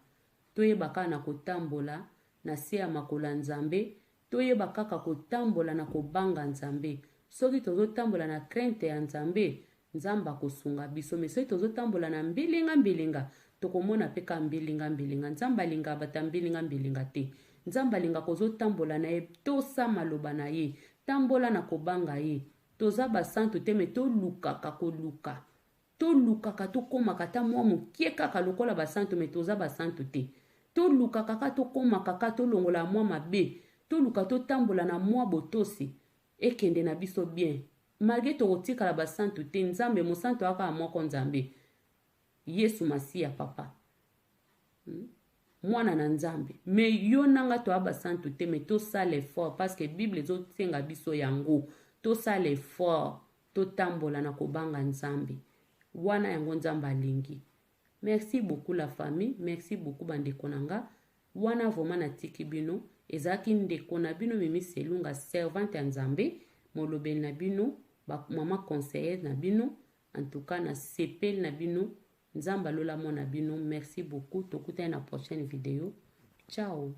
Toyeba kaka na kotambola na se ya makola nzambe, toyeba kaka kotambola na kobanga nzambe. Soki tozo tambola na crainte ya nzambe, nzamba kosunga biso, mais soki tozo tambola na mbilinga tokomona peka mbilinga nzamba linga bata mbilinga te. Nzamba linga kozo tambola na ye, tosa maloba na ye, tambola na kobanga ye. Toza basantu te, me to lukaka koluka. To lukaka to koma kata mwa mokie kaka lokola basantu, me toza basantu te. To luka kaka to koma kaka to longola mwa mabe. To luka to tambola na mwa botosi. Ekende na biso bien. Malgré to kotika la basantu te, nzambe mosantu aka mwa ko nzambe. Yesu Masia papa. Mwana na nzambe. Me yo nanga to abasantu te, me to sa l'effort, parce que Bible zo tenga biso yango. To sa l'effort, to tambola na kobanga nzambe. Wana yango nzamba alingi. Merci beaucoup la famille, merci beaucoup bandeko nanga. Wana vraiment na tiki bino, ezaki ndeko na bino Mimi Selunga, servante ya nzambe, molobeli na bino, mama conseillère na bino, en tout cas na sepel na bino, nzamba lola mona bino. Merci beaucoup, tokutana na prochaine vidéo. Ciao.